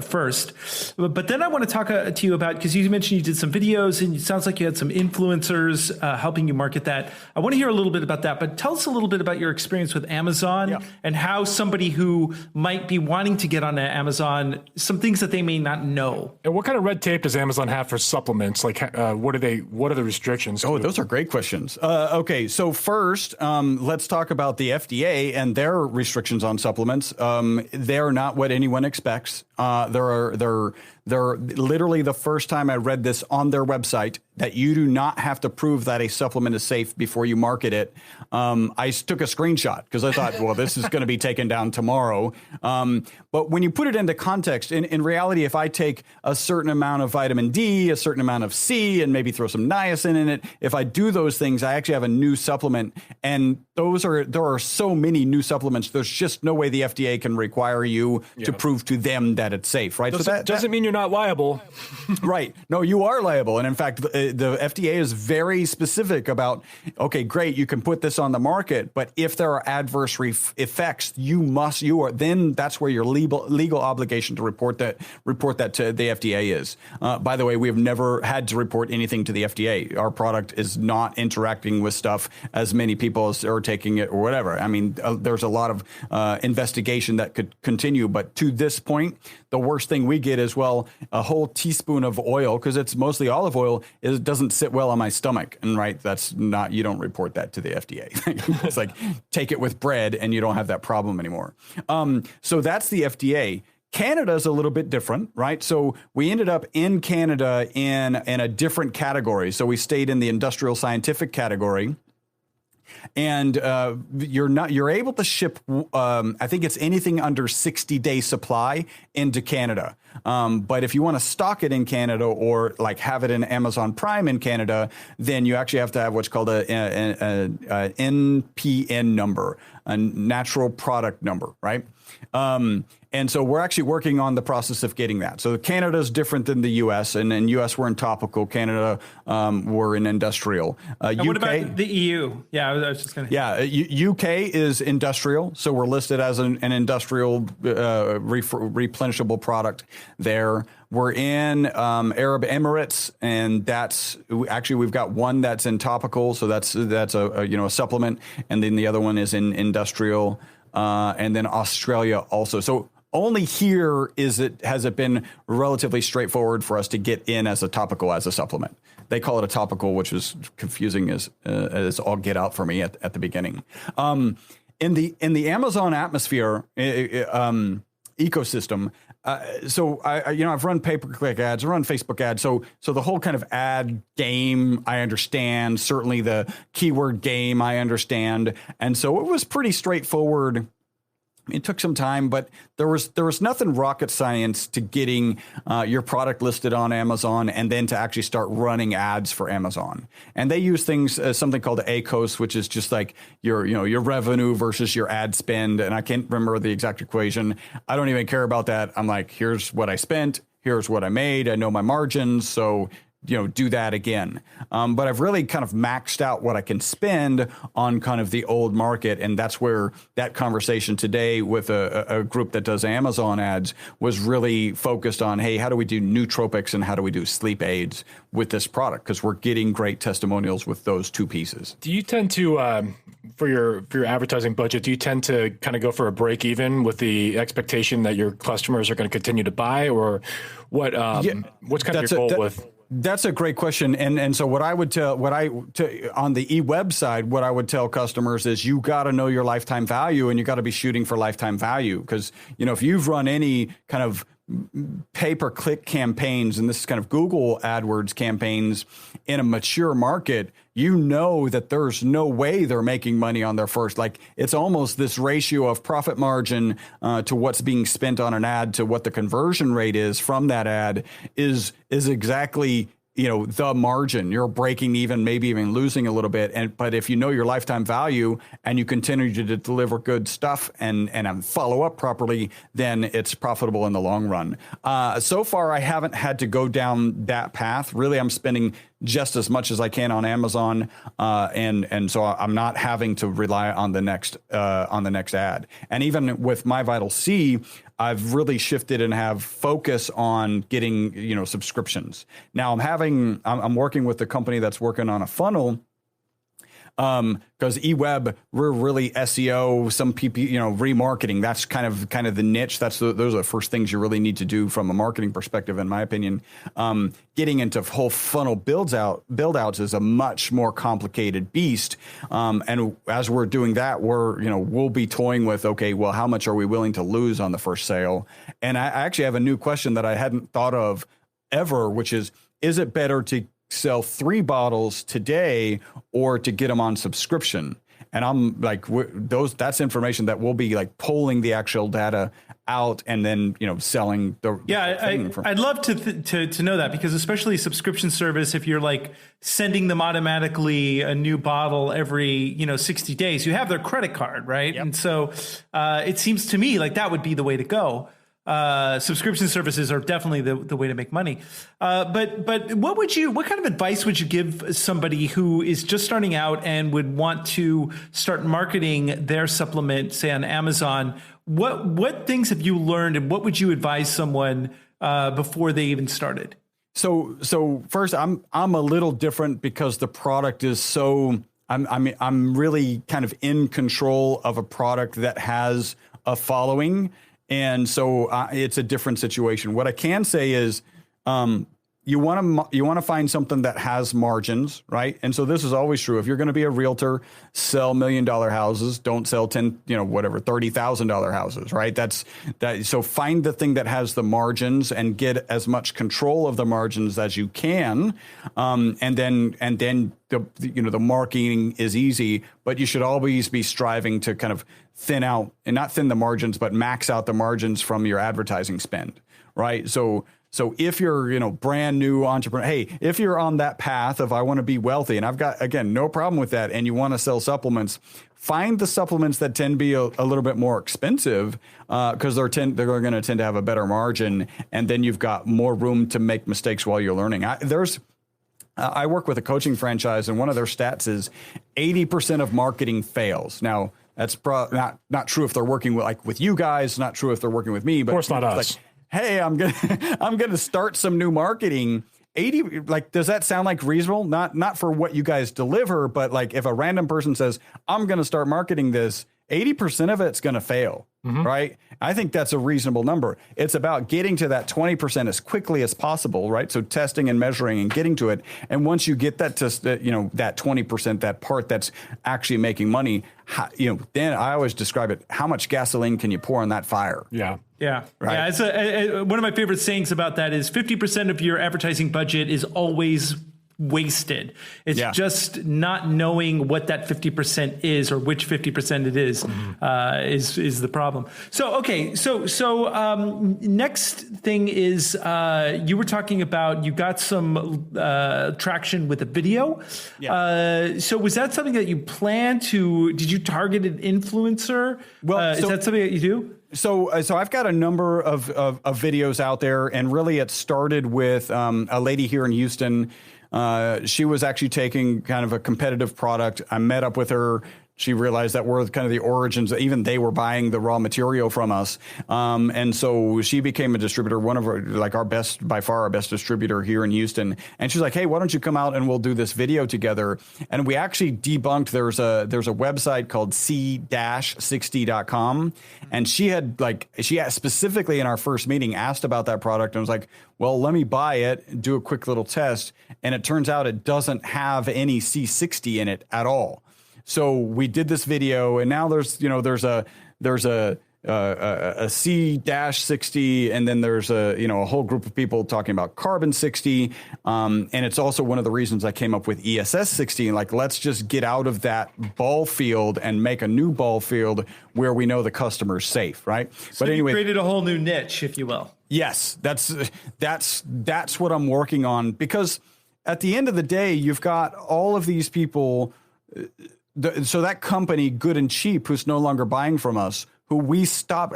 first, but then I want to talk to you about, because you mentioned you did some videos and it sounds like you had some influencers helping you market that. I want to hear a little bit about that, but tell us a little bit about your experience with Amazon and how somebody who might be wanting to get on Amazon, some things that they may not know. And what kind of red tape does Amazon have for supplements? Like, what are the restrictions? Oh, those are great questions. Okay, so first, let's talk about the FDA and their restrictions on supplements. They're not what anyone expects. They're literally the first time I read this on their website that you do not have to prove that a supplement is safe before you market it. I took a screenshot because I thought, well, this is going to be taken down tomorrow. But when you put it into context, in reality, if I take a certain amount of vitamin D, a certain amount of C, and maybe throw some niacin in it, if I do those things, I actually have a new supplement. And there are so many new supplements. There's just no way the FDA can require you to prove to them that it's safe, right? So that doesn't mean you're not liable. Right. No, you are liable. And in fact, the FDA is very specific about, okay, great, you can put this on the market, but if there are adverse effects, then that's where your legal obligation to report that to the FDA is. By the way, we have never had to report anything to the FDA. Our product is not interacting with stuff as many people as are taking it or whatever. I mean, there's a lot of investigation that could continue, but to this point, the worst thing we get is, well, a whole teaspoon of oil, because it's mostly olive oil, it doesn't sit well on my stomach. And that's not, you don't report that to the FDA. It's like, take it with bread and you don't have that problem anymore. So that's the FDA. Canada's a little bit different, right? So we ended up in Canada in a different category. So we stayed in the industrial scientific category. And you're able to ship, I think it's anything under 60-day supply into Canada. But if you want to stock it in Canada or like have it in Amazon Prime in Canada, then you actually have to have what's called a NPN number, a natural product number, right? And so we're actually working on the process of getting that. So Canada is different than the U.S. And in U.S. we're in topical. Canada, we're in industrial. And what about the EU? Yeah, I was just going to. Yeah, UK is industrial. So we're listed as an industrial replenishable product there. We're in Arab Emirates, and we've got one that's in topical. So that's a supplement, and then the other one is in industrial. And then Australia also. So only here has it been relatively straightforward for us to get in as a topical, as a supplement. They call it a topical, which was confusing as all get out for me at the beginning. In the Amazon atmosphere ecosystem, so I've run pay-per-click ads, I run Facebook ads. So the whole kind of ad game, I understand. Certainly the keyword game, I understand. And so it was pretty straightforward. It took some time, but there was nothing rocket science to getting your product listed on Amazon and then to actually start running ads for Amazon. And they use things something called ACOS, which is just like your revenue versus your ad spend. And I can't remember the exact equation. I don't even care about that. I'm like, here's what I spent, here's what I made. I know my margins, so do that again. But I've really kind of maxed out what I can spend on kind of the old market. And that's where that conversation today with a group that does Amazon ads was really focused on, hey, how do we do nootropics and how do we do sleep aids with this product? Because we're getting great testimonials with those two pieces. Do you tend to, for your advertising budget, do you tend to kind of go for a break even with the expectation that your customers are going to continue to buy, or what? What's kind of your goal with? That's a great question. And so what I would tell, on the eWeb side, what I would tell customers is you got to know your lifetime value and you got to be shooting for lifetime value. Because, if you've run any kind of pay-per-click campaigns, and this is kind of Google AdWords campaigns in a mature market, that there's no way they're making money on their first. Like, it's almost this ratio of profit margin to what's being spent on an ad to what the conversion rate is from that ad is exactly the margin. You're breaking even, maybe even losing a little bit. But if you know your lifetime value and you continue to deliver good stuff and follow up properly, then it's profitable in the long run. So far, I haven't had to go down that path. Really, I'm spending just as much as I can on Amazon, and so I'm not having to rely on the next ad. And even with MyVitalC, I've really shifted and have focus on getting subscriptions. Now I'm working with the company that's working on a funnel. Because eWeb, we're really SEO, some people, remarketing. That's kind of the niche. Those are the first things you really need to do from a marketing perspective, in my opinion. Getting into whole funnel build outs is a much more complicated beast. And as we're doing that, we'll be toying with, okay, well, how much are we willing to lose on the first sale? And I actually have a new question that I hadn't thought of ever, which is it better to sell 3 bottles today or to get them on subscription? And I'm like, that's information that we'll be like pulling the actual data out and then, selling the. Yeah, I'd love to know that, because especially subscription service, if you're like sending them automatically a new bottle every, 60 days, you have their credit card, right? Yep. And so it seems to me like that would be the way to go. Subscription services are definitely the way to make money. But what kind of advice would you give somebody who is just starting out and would want to start marketing their supplement, say on Amazon? What things have you learned, and what would you advise someone before they even started? So first, I'm a little different because the product is so. I'm really kind of in control of a product that has a following. And so it's a different situation. What I can say is you want to find something that has margins, right? And so this is always true. If you're going to be a realtor, sell $1 million houses. Don't sell $30,000 houses, right? That's that. So find the thing that has the margins and get as much control of the margins as you can, and then the marketing is easy. But you should always be striving to kind of thin out, and not thin the margins, but max out the margins from your advertising spend, right? So if you're, brand new entrepreneur, hey, if you're on that path of I want to be wealthy, and I've got, again, no problem with that, and you want to sell supplements, find the supplements that tend to be a little bit more expensive, because they're going to tend to have a better margin, and then you've got more room to make mistakes while you're learning. I work with a coaching franchise, and one of their stats is 80% of marketing fails. Now, that's not true if they're working with you guys. Not true if they're working with me. But of course, not us. Like, hey, I'm gonna start some new marketing. 80, does that sound like reasonable? Not for what you guys deliver, but like if a random person says, I'm gonna start marketing this, 80% of it's gonna fail, right? I think that's a reasonable number. It's about getting to that 20% as quickly as possible, right? So testing and measuring and getting to it. And once you get that to, that 20%, that part that's actually making money, then I always describe it, how much gasoline can you pour on that fire? Yeah. Right. Yeah. It's one of my favorite sayings about that is 50% of your advertising budget is always wasted. It's just not knowing what that 50% is, or which 50% it is the problem. So, okay. So next thing is, you were talking about, you got some traction with a video. Yeah. So was that something that you plan to, did you target an influencer? Well, is that something that you do? So I've got a number of videos out there, and really it started with a lady here in Houston. She was actually taking kind of a competitive product. I met up with her. She realized that we're kind of the origins. Even they were buying the raw material from us. And so she became a distributor, one of our by far our best distributor here in Houston. And she's like, hey, why don't you come out and we'll do this video together? And we actually debunked, there's a website called c-60.com. And she specifically in our first meeting asked about that product and was like, well, let me buy it, do a quick little test. And it turns out it doesn't have any C60 in it at all. So we did this video, and now there's a C-60, and then there's a whole group of people talking about carbon 60. And it's also one of the reasons I came up with ESS 60. Like, let's just get out of that ball field and make a new ball field where we know the customer's safe, right? So but anyway, you created a whole new niche, if you will. Yes, that's what I'm working on, because at the end of the day, you've got all of these people. So that company, Good and Cheap, who's no longer buying from us, who we stopped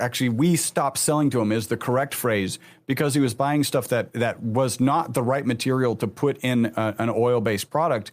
selling to him is the correct phrase, because he was buying stuff that was not the right material to put in an oil-based product.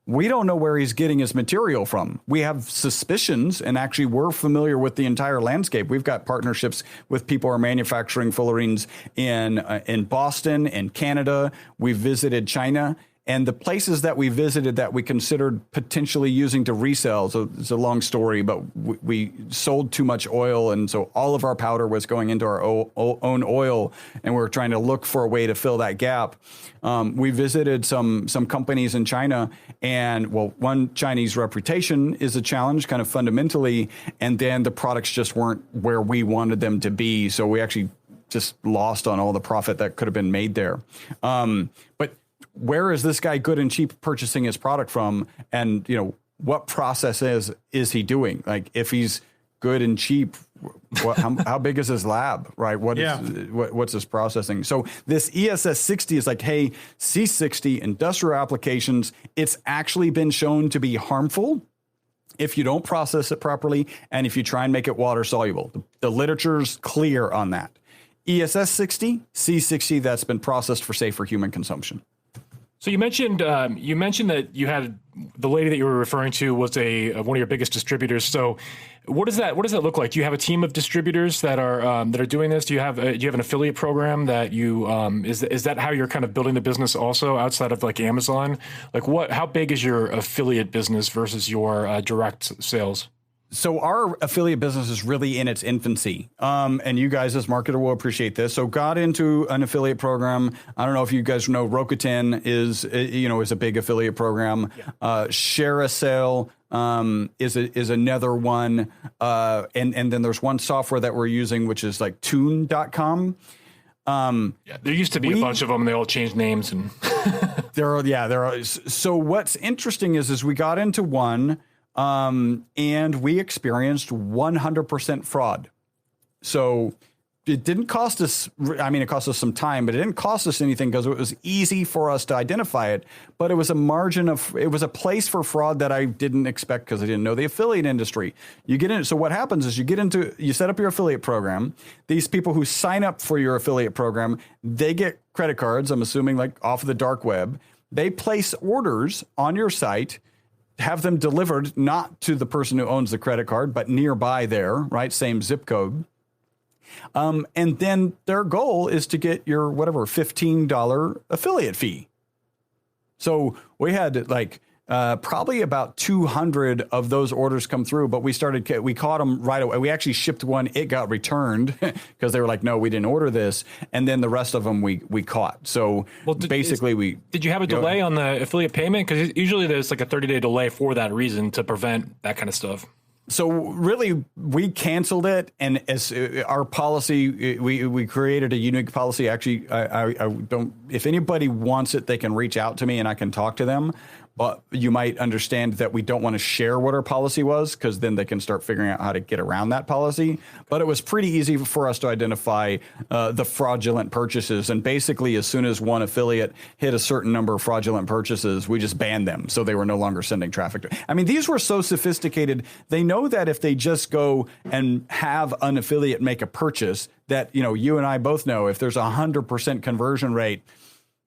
We don't know where he's getting his material from. We have suspicions, and actually we're familiar with the entire landscape. We've got partnerships with people who are manufacturing fullerenes in Boston and Canada. We've visited China. And the places that we visited that we considered potentially using to resell, so it's a long story, but we sold too much oil, and so all of our powder was going into our own oil, and we were trying to look for a way to fill that gap. We visited some companies in China, and one, Chinese reputation is a challenge kind of fundamentally, and then the products just weren't where we wanted them to be, so we actually just lost on all the profit that could have been made there. But where is this guy Good and Cheap purchasing his product from? And, what process is he doing? Like, if he's good and cheap, how big is his lab, right? What's his processing? So this ESS 60 is like, hey, C60 industrial applications, it's actually been shown to be harmful if you don't process it properly and if you try and make it water soluble. The literature's clear on that. ESS 60, C60, that's been processed for safer human consumption. So you mentioned that you had the lady that you were referring to was one of your biggest distributors. So what does that look like? Do you have a team of distributors that are doing this? Do you have an affiliate program that you is that how you're kind of building the business also outside of like Amazon? Like how big is your affiliate business versus your direct sales? So our affiliate business is really in its infancy, and you guys as marketer will appreciate this. So got into an affiliate program. I don't know if you guys know, Rokuten is a big affiliate program. Yeah. Share a Sale is another one, and then there's one software that we're using which is like Tune.com. There used to be a bunch of them, and they all changed names. And there are. So what's interesting is we got into one. And we experienced 100% fraud. So it didn't cost us, it cost us some time, but it didn't cost us anything because it was easy for us to identify it. But it was it was a place for fraud that I didn't expect because I didn't know the affiliate industry. So what happens is you set up your affiliate program. These people who sign up for your affiliate program, they get credit cards, I'm assuming like off of the dark web. They place orders on your site, have them delivered not to the person who owns the credit card, but nearby there, right? Same zip code. And then their goal is to get your $15 affiliate fee. So we had probably about 200 of those orders come through, but we caught them right away. We actually shipped one. It got returned because they were like, no, we didn't order this. And then the rest of them we caught. So did you have a delay on the affiliate payment? Because usually there's like a 30-day delay for that reason to prevent that kind of stuff. So really, we canceled it, and as our policy, we created a unique policy. Actually, I don't. If anybody wants it, they can reach out to me, and I can talk to them. But you might understand that we don't want to share what our policy was, because then they can start figuring out how to get around that policy. But it was pretty easy for us to identify the fraudulent purchases. And basically, as soon as one affiliate hit a certain number of fraudulent purchases, we just banned them. So they were no longer sending traffic. These were so sophisticated. They know that if they just go and have an affiliate make a purchase, that, you and I both know if there's 100% conversion rate,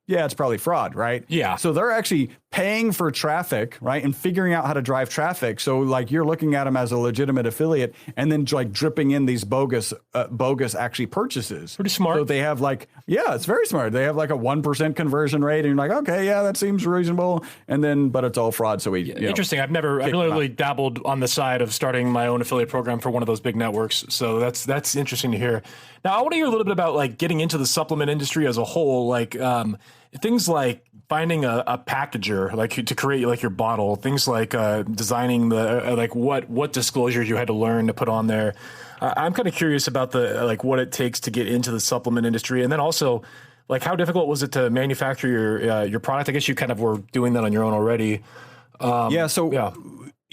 yeah, it's probably fraud, right? Yeah. So they're actually paying for traffic, right, and figuring out how to drive traffic. So you're looking at them as a legitimate affiliate, and then dripping in these bogus actually purchases. Pretty smart. So they have it's very smart. They have a 1% conversion rate, and you're like, okay, yeah, that seems reasonable. And then, but it's all fraud. So interesting. I've literally dabbled on the side of starting my own affiliate program for one of those big networks. So that's interesting to hear. Now I want to hear a little bit about getting into the supplement industry as a whole, things like finding a packager, to create your bottle, things like designing the what disclosures you had to learn to put on there. I'm kind of curious about the what it takes to get into the supplement industry, and then also how difficult was it to manufacture your product? I guess you kind of were doing that on your own already.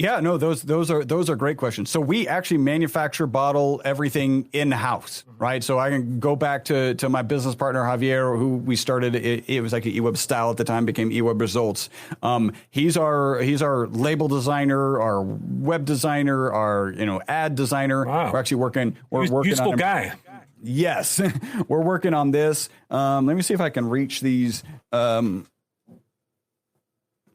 Yeah, no, those are great questions. So we actually manufacture, bottle everything in house, right? So I can go back to my business partner Javier, who we started. It was like an eWeb Style at the time, became eWeb Results. He's our label designer, our web designer, our ad designer. Wow. We're actually working. We're working useful on guy. Yes, we're working on this. Let me see if I can reach these.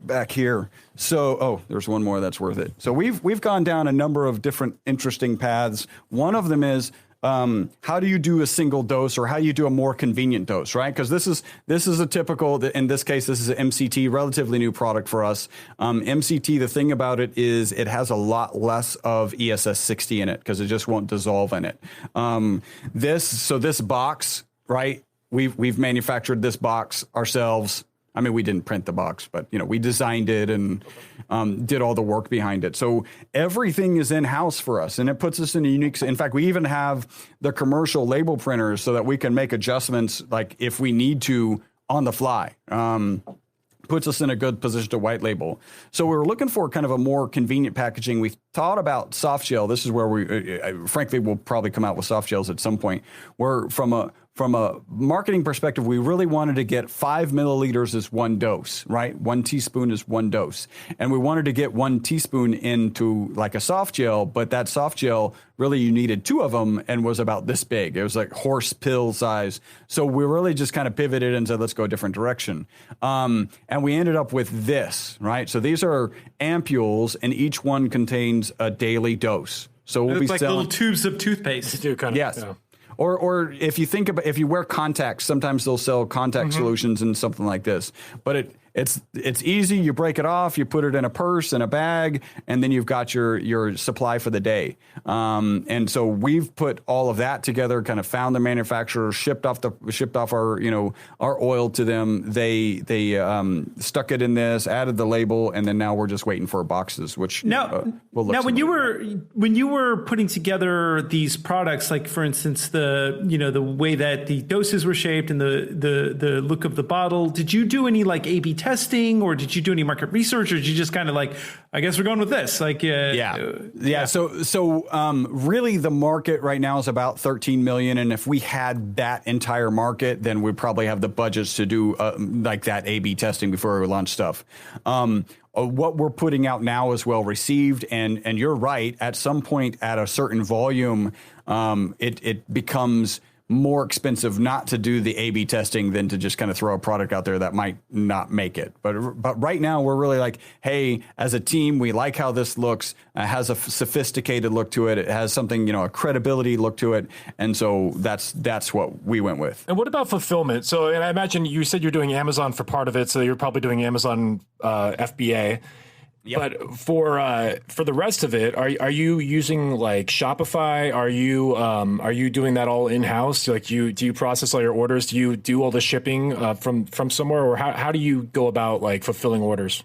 Back here. So, there's one more that's worth it. So we've gone down a number of different interesting paths. One of them is how do you do a single dose, or how do you do a more convenient dose, right? Because this is a typical, in this case, this is an MCT, relatively new product for us. MCT, the thing about it is it has a lot less of ESS 60 in it because it just won't dissolve in it. This box, right? We've manufactured this box ourselves. I mean, we didn't print the box, but we designed it and did all the work behind it. So everything is in-house for us, and it puts us in a unique. In fact, we even have the commercial label printers so that we can make adjustments, like if we need to, on the fly. Puts us in a good position to white label. So we were looking for kind of a more convenient packaging. We thought about soft gel. This is where we, frankly, we'll probably come out with soft gels at some point. Where from a marketing perspective, we really wanted to get 5 milliliters as one dose, right? 1 teaspoon is one dose. And we wanted to get 1 teaspoon into like a soft gel, but that soft gel, really you needed 2 of them and was about this big. It was like horse pill size. So we really just kind of pivoted and said, let's go a different direction. And we ended up with this, right? So these are ampules, and each one contains a daily dose. So we'll be like selling little tubes of toothpaste. Yes. Yeah. Or if you think about, if you wear contacts, sometimes they'll sell contact solutions and something like this. But it's easy. You break it off, you put it in a purse, in a bag, and then you've got your supply for the day. And so we've put all of that together, kind of found the manufacturer, shipped off our our oil to them. They stuck it in this, added the label, and then now we're just waiting for boxes. Which now when you were putting together these products, like for instance the way that the doses were shaped and the look of the bottle, did you do any like A/B testing, or did you do any market research, or did you just kind of like, I guess we're going with this? Like, yeah. So really the market right now is about 13 million. And if we had that entire market, then we'd probably have the budgets to do like that A/B testing before we launch stuff. What we're putting out now is well received. And you're right, at some point at a certain volume, it becomes more expensive not to do the A/B testing than to just kind of throw a product out there that might not make it. But right now we're really like, hey, as a team, we like how this looks. It has a sophisticated look to it. It has something, a credibility look to it. And so that's what we went with. And what about fulfillment? So, and I imagine you said you're doing Amazon for part of it, so you're probably doing Amazon FBA. Yep. But for the rest of it, are you using like Shopify? Are you doing that all in house? Like do you process all your orders? Do you do all the shipping from somewhere, or how do you go about like fulfilling orders?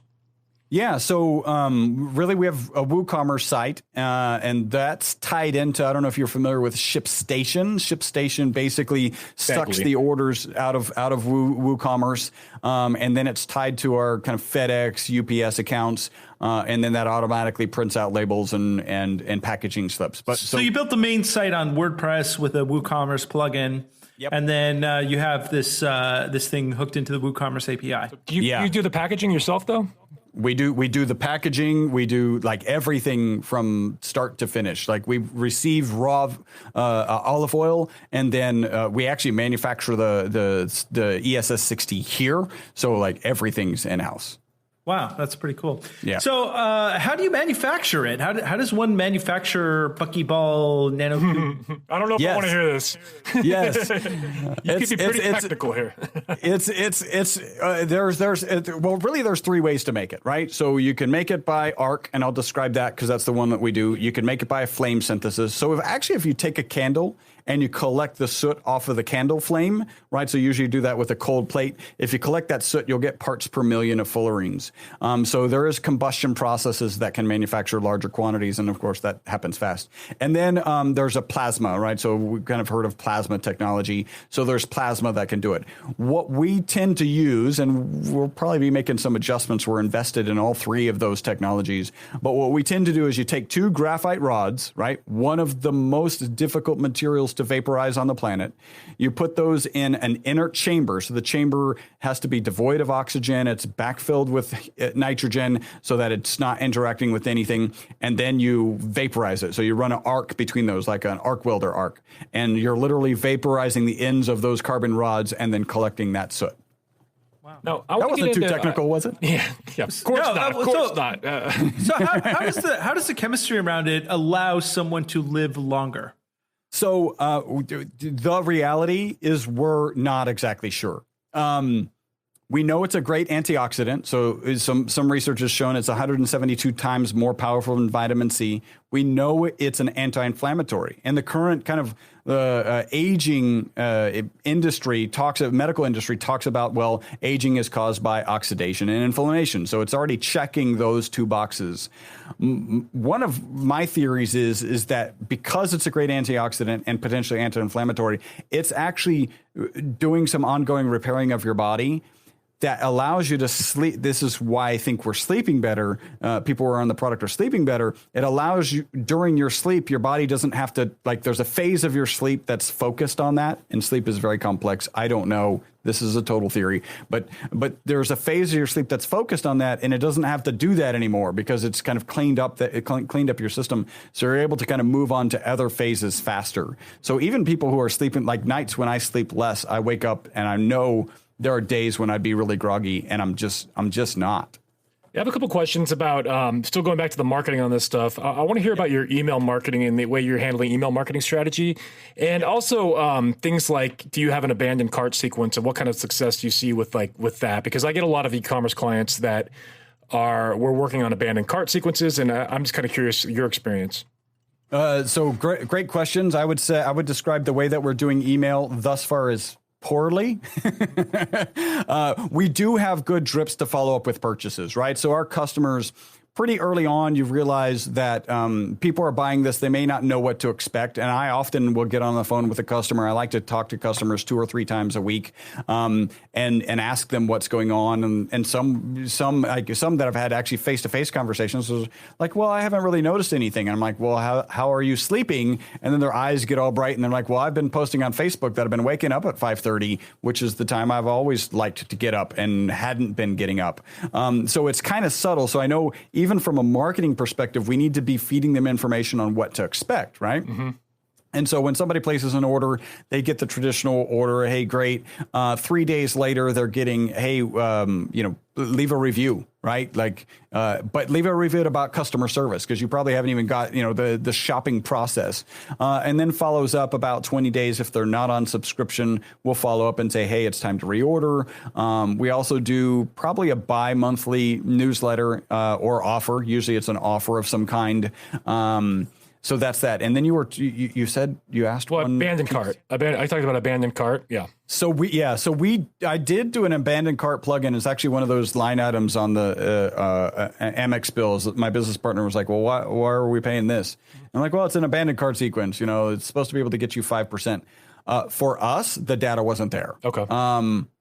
Yeah, so really we have a WooCommerce site, and that's tied into, I don't know if you're familiar with ShipStation. ShipStation basically sucks the orders out of WooCommerce, and then it's tied to our kind of FedEx, UPS accounts, and then that automatically prints out labels and packaging slips. But so you built the main site on WordPress with a WooCommerce plugin. Yep. And then you have this thing hooked into the WooCommerce API. So you do the packaging yourself, though? We do the packaging. We do like everything from start to finish. Like we receive raw olive oil, and then we actually manufacture the ESS 60 here. So like everything's in house. Wow, that's pretty cool. Yeah. So how do you manufacture it? How does one manufacture buckyball nanocube? I don't know if I want to hear this. Yes. You could be pretty technical here. There's 3 ways to make it, right? So you can make it by arc, and I'll describe that because that's the one that we do. You can make it by a flame synthesis. So if you take a candle and you collect the soot off of the candle flame, right? So usually you do that with a cold plate. If you collect that soot, you'll get parts per million of fullerenes. So there is combustion processes that can manufacture larger quantities, and of course that happens fast. And then there's a plasma, right? So we've kind of heard of plasma technology. So there's plasma that can do it. What we tend to use, and we'll probably be making some adjustments, we're invested in all three of those technologies, but what we tend to do is you take two graphite rods, right? One of the most difficult materials to vaporize on the planet. You put those in an inert chamber. So the chamber has to be devoid of oxygen. It's backfilled with nitrogen so that it's not interacting with anything. And then you vaporize it. So you run an arc between those, like an arc welder arc. And you're literally vaporizing the ends of those carbon rods and then collecting that soot. No, that wasn't too technical, was it? Yeah, of course not. Of course not. So how does the chemistry around it allow someone to live longer? So the reality is we're not exactly sure. We know it's a great antioxidant. So some research has shown it's 172 times more powerful than vitamin C. We know it's an anti-inflammatory. And the current kind of aging medical industry talks about, well, aging is caused by oxidation and inflammation. So it's already checking those two boxes. One of my theories is that because it's a great antioxidant and potentially anti-inflammatory, it's actually doing some ongoing repairing of your body that allows you to sleep. This is why I think we're sleeping better. People who are on the product are sleeping better. It allows you during your sleep, your body doesn't have to, like, there's a phase of your sleep that's focused on that. And sleep is very complex. I don't know. This is a total theory, but there's a phase of your sleep that's focused on that, and it doesn't have to do that anymore because it's kind of cleaned up your system. So you're able to kind of move on to other phases faster. So even people who are sleeping, like nights when I sleep less, I wake up and I know there are days when I'd be really groggy, and I'm just not. I have a couple questions about, still going back to the marketing on this stuff. I want to hear about your email marketing and the way you're handling email marketing strategy. And also things like, do you have an abandoned cart sequence, and what kind of success do you see with that? Because I get a lot of e-commerce clients that we're working on abandoned cart sequences, and I'm just kind of curious your experience. So great questions. I would describe the way that we're doing email thus far as poorly. We do have good drips to follow up with purchases, right? So our customers, pretty early on, you realize that people are buying this. They may not know what to expect. And I often will get on the phone with a customer. I like to talk to customers 2 or 3 times a week and ask them what's going on. And some that I've had actually face-to-face conversations was like, well, I haven't really noticed anything. And I'm like, well, how are you sleeping? And then their eyes get all bright and they're like, well, I've been posting on Facebook that I've been waking up at 5:30, which is the time I've always liked to get up and hadn't been getting up. So it's kind of subtle. So I know even from a marketing perspective, we need to be feeding them information on what to expect, right? Mm-hmm. And so when somebody places an order, they get the traditional order. Hey, great. 3 days later, they're getting, hey, leave a review, right? But leave a review about customer service because you probably haven't even got, the shopping process. And then follows up about 20 days. If they're not on subscription, we'll follow up and say, hey, it's time to reorder. We also do probably a bi-monthly newsletter or offer. Usually it's an offer of some kind. So that's that. And then you said you asked one. Abandoned cart. I talked about abandoned cart. Yeah. I did do an abandoned cart plugin. It's actually one of those line items on the Amex bills. My business partner was like, well, why are we paying this? I'm like, well, it's an abandoned cart sequence. It's supposed to be able to get you 5%. For us, the data wasn't there. Okay.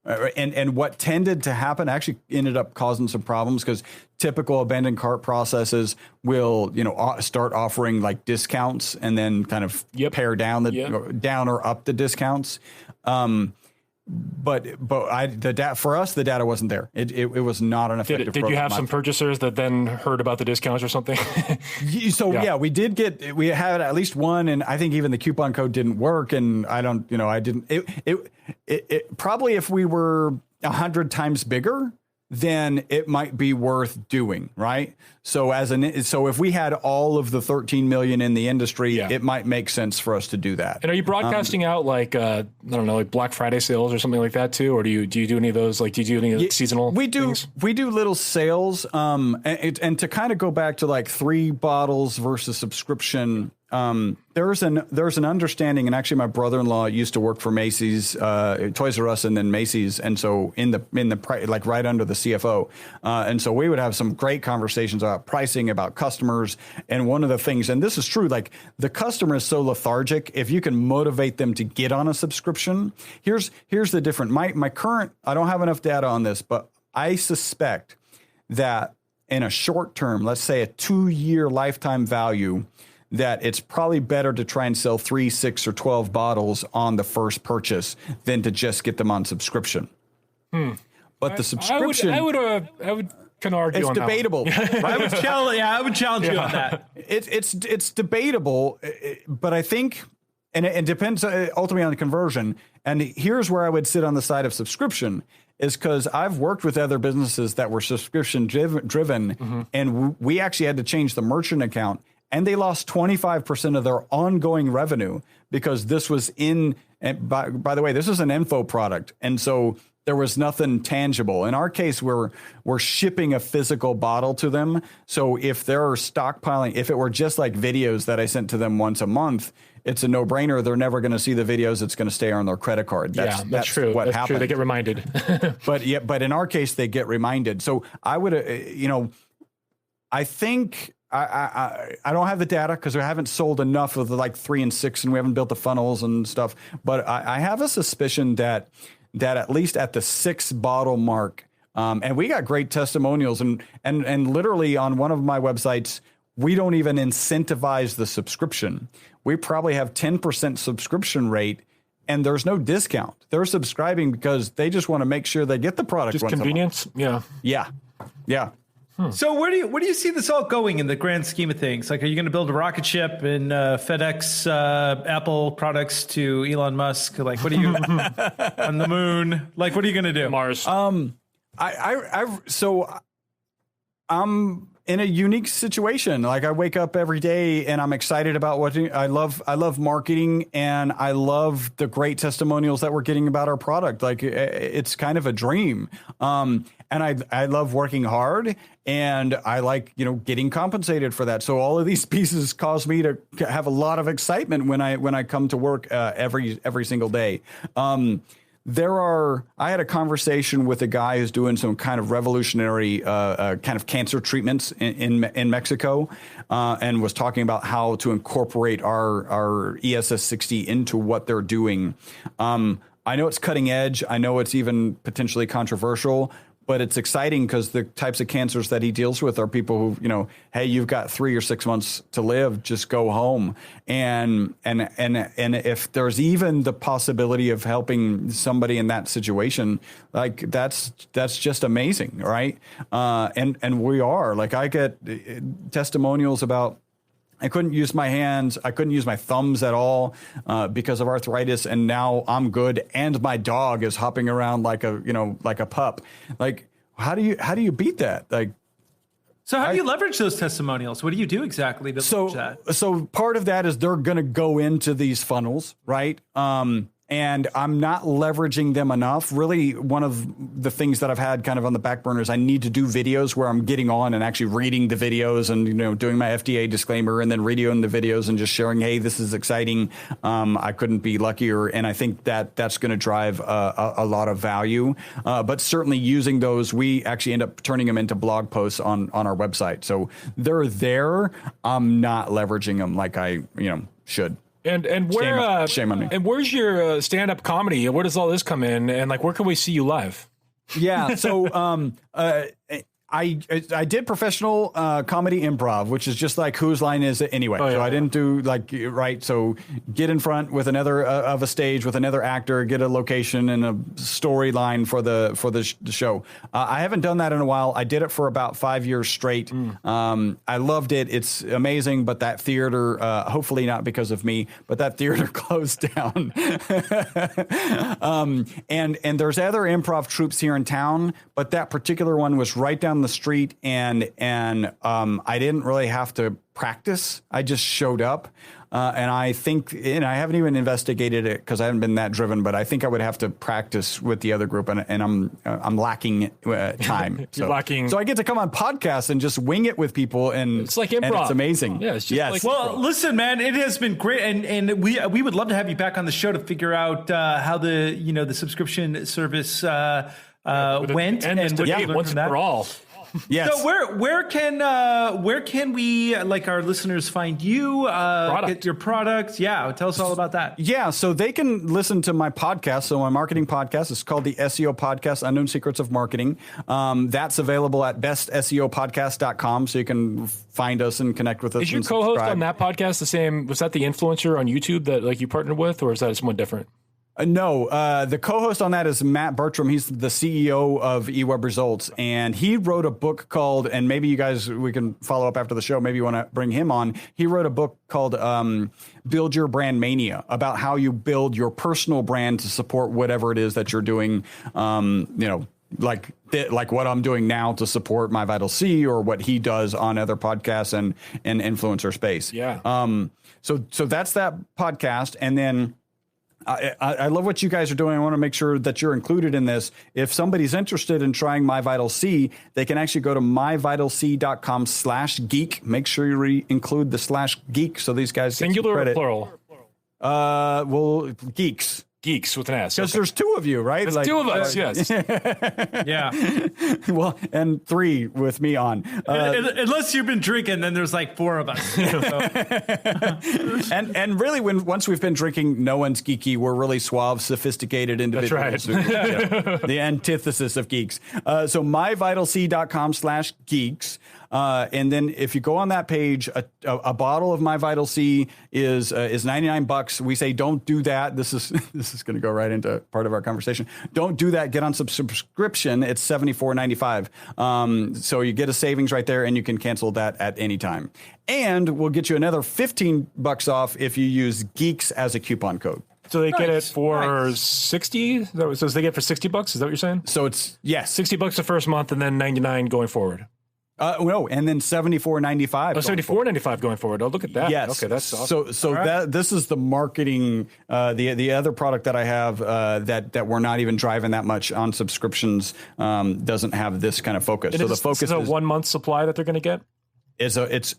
And what tended to happen actually ended up causing some problems because typical abandoned cart processes will, start offering like discounts and then kind of pare down down or up the discounts. But for us, the data wasn't there. It was not an effective. Did you have some purchasers that then heard about the discounts or something? We had at least one, and I think even the coupon code didn't work. And I didn't. It probably if we were 100 times bigger, then it might be worth doing, right? So if we had all of the 13 million in the industry, it might make sense for us to do that. And are you broadcasting out like Black Friday sales or something like that too, or do you do any of those? Like, do you do any of the seasonal? We do. Things? We do little sales. And to kind of go back to like 3 bottles versus subscription. there's an understanding, and actually my brother-in-law used to work for Macy's, Toys R Us, and then Macy's, and so in the like right under the CFO, and so we would have some great conversations about pricing, about customers, and one of the things, and this is true, like the customer is so lethargic. If you can motivate them to get on a subscription, here's the difference. My current, I don't have enough data on this, but I suspect that in a short term, let's say a 2-year lifetime value, that it's probably better to try and sell 3, 6, or 12 bottles on the first purchase than to just get them on subscription. But the subscription, I would kind of argue it's on debatable. That I would challenge you on that. It's debatable, but I think, and it depends ultimately on the conversion. And here's where I would sit on the side of subscription, is because I've worked with other businesses that were subscription driven, and we actually had to change the merchant account, and they lost 25% of their ongoing revenue because this was in, and by the way, this is an info product. And so there was nothing tangible. In our case, we're shipping a physical bottle to them. So if they're stockpiling, if it were just like videos that I sent to them once a month, it's a no-brainer. They're never going to see the videos. It's going to stay on their credit card. That's true. What happened. True. They get reminded. but in our case, they get reminded. So I would, I think I don't have the data because we haven't sold enough of the like 3 and 6, and we haven't built the funnels and stuff. But I have a suspicion that at least at the 6 bottle mark, and we got great testimonials, and literally on one of my websites, we don't even incentivize the subscription. We probably have 10% subscription rate, and there's no discount. They're subscribing because they just want to make sure they get the product. Just convenience. Yeah. So where do you see this all going in the grand scheme of things? Like, are you going to build a rocket ship and FedEx Apple products to Elon Musk? Like, what are you on the moon? Like, what are you going to do? Mars. I'm in a unique situation. Like, I wake up every day and I'm excited about what I love marketing, and I love the great testimonials that we're getting about our product. Like, it's kind of a dream. And I love working hard, and I like, getting compensated for that. So all of these pieces cause me to have a lot of excitement when I come to work every single day. I had a conversation with a guy who's doing some kind of revolutionary kind of cancer treatments in Mexico, and was talking about how to incorporate our ESS 60 into what they're doing. I know it's cutting edge. I know it's even potentially controversial, but it's exciting because the types of cancers that he deals with are people who, hey, you've got 3 or 6 months to live, just go home. And if there's even the possibility of helping somebody in that situation, like that's just amazing, right? And we are, like, I get testimonials about, I couldn't use my hands. I couldn't use my thumbs at all because of arthritis, and now I'm good. And my dog is hopping around like a pup. Like, how do you beat that? Like, so how do you leverage those testimonials? What do you do exactly to leverage that? So part of that is they're going to go into these funnels, right? And I'm not leveraging them enough. Really, one of the things that I've had kind of on the back burner is I need to do videos where I'm getting on and actually reading the videos and, doing my FDA disclaimer and then radioing the videos and just sharing, hey, this is exciting. I couldn't be luckier. And I think that's going to drive a lot of value. But certainly using those, we actually end up turning them into blog posts on our website. So they're there. I'm not leveraging them like I, should. And where shame on me. And where's your stand-up comedy? Where does all this come in? And like, where can we see you live? Yeah, so I did professional comedy improv, which is just like Whose Line Is It Anyway? So I didn't do right. So get in front with another of a stage with another actor, get a location and a storyline for the show. I haven't done that in a while. I did it for about 5 years straight. I loved it. It's amazing, but that theater, hopefully not because of me, but that theater closed down. And there's other improv troupes here in town, but that particular one was right down on the street, and I didn't really have to practice. I just showed up. And I think, and I haven't even investigated it because I haven't been that driven, but I think I would have to practice with the other group, and I'm lacking time. You're lacking. So I get to come on podcasts and just wing it with people, and it's like improv. And it's amazing. Yeah, it's just like well, listen, man, it has been great, and we would love to have you back on the show to figure out how the subscription service went and what you learned once and for all. Yes. So where can we, like, our listeners find you, get your products? Yeah, tell us all about that. Yeah, so they can listen to my podcast. So my marketing podcast is called the SEO Podcast, Unknown Secrets of Marketing. That's available at bestseopodcast.com, so you can find us and connect with us. Is your co-host on that podcast the same? Was that the influencer on YouTube that like you partnered with, or is that someone different? No, the co-host on that is Matt Bertram. He's the CEO of eWeb Results, and he wrote a book called, and maybe you guys, we can follow up after the show. Maybe you want to bring him on. He wrote a book called Build Your Brand Mania, about how you build your personal brand to support whatever it is that you're doing. Like what I'm doing now to support MyVitalC, or what he does on other podcasts and influencer space. Yeah. So that's that podcast, and then. I love what you guys are doing. I want to make sure that you're included in this. If somebody's interested in trying MyVitalC, they can actually go to myvitalc.com/geek. Make sure you include the /geek so these guys singular get some or plural? Well, geeks. Geeks with an S. Because there's two of you, right? There's two of us, yes. Yeah. Well, and three with me on. Unless you've been drinking, then there's like four of us. And really, once we've been drinking, no one's geeky. We're really suave, sophisticated individuals. That's right. The antithesis of geeks. So myvitalc.com/geeks. And then if you go on that page, a bottle of MyVitalC is $99. We say don't do that. This is going to go right into part of our conversation. Don't do that. Get on subscription. It's $74.95. So you get a savings right there, and you can cancel that at any time. And we'll get you another $15 off if you use Geeks as a coupon code. So they get it for 60. So they get it for $60. Is that what you're saying? So it's $60 the first month, and then $99 going forward. No, and then $74.95. Oh, $74.95 going forward. Oh, look at that. Yes. Okay, that's awesome. So right. This is the marketing. The other product that I have that we're not even driving that much on subscriptions doesn't have this kind of focus. And so the focus is a 1 month supply that they're going to get. It's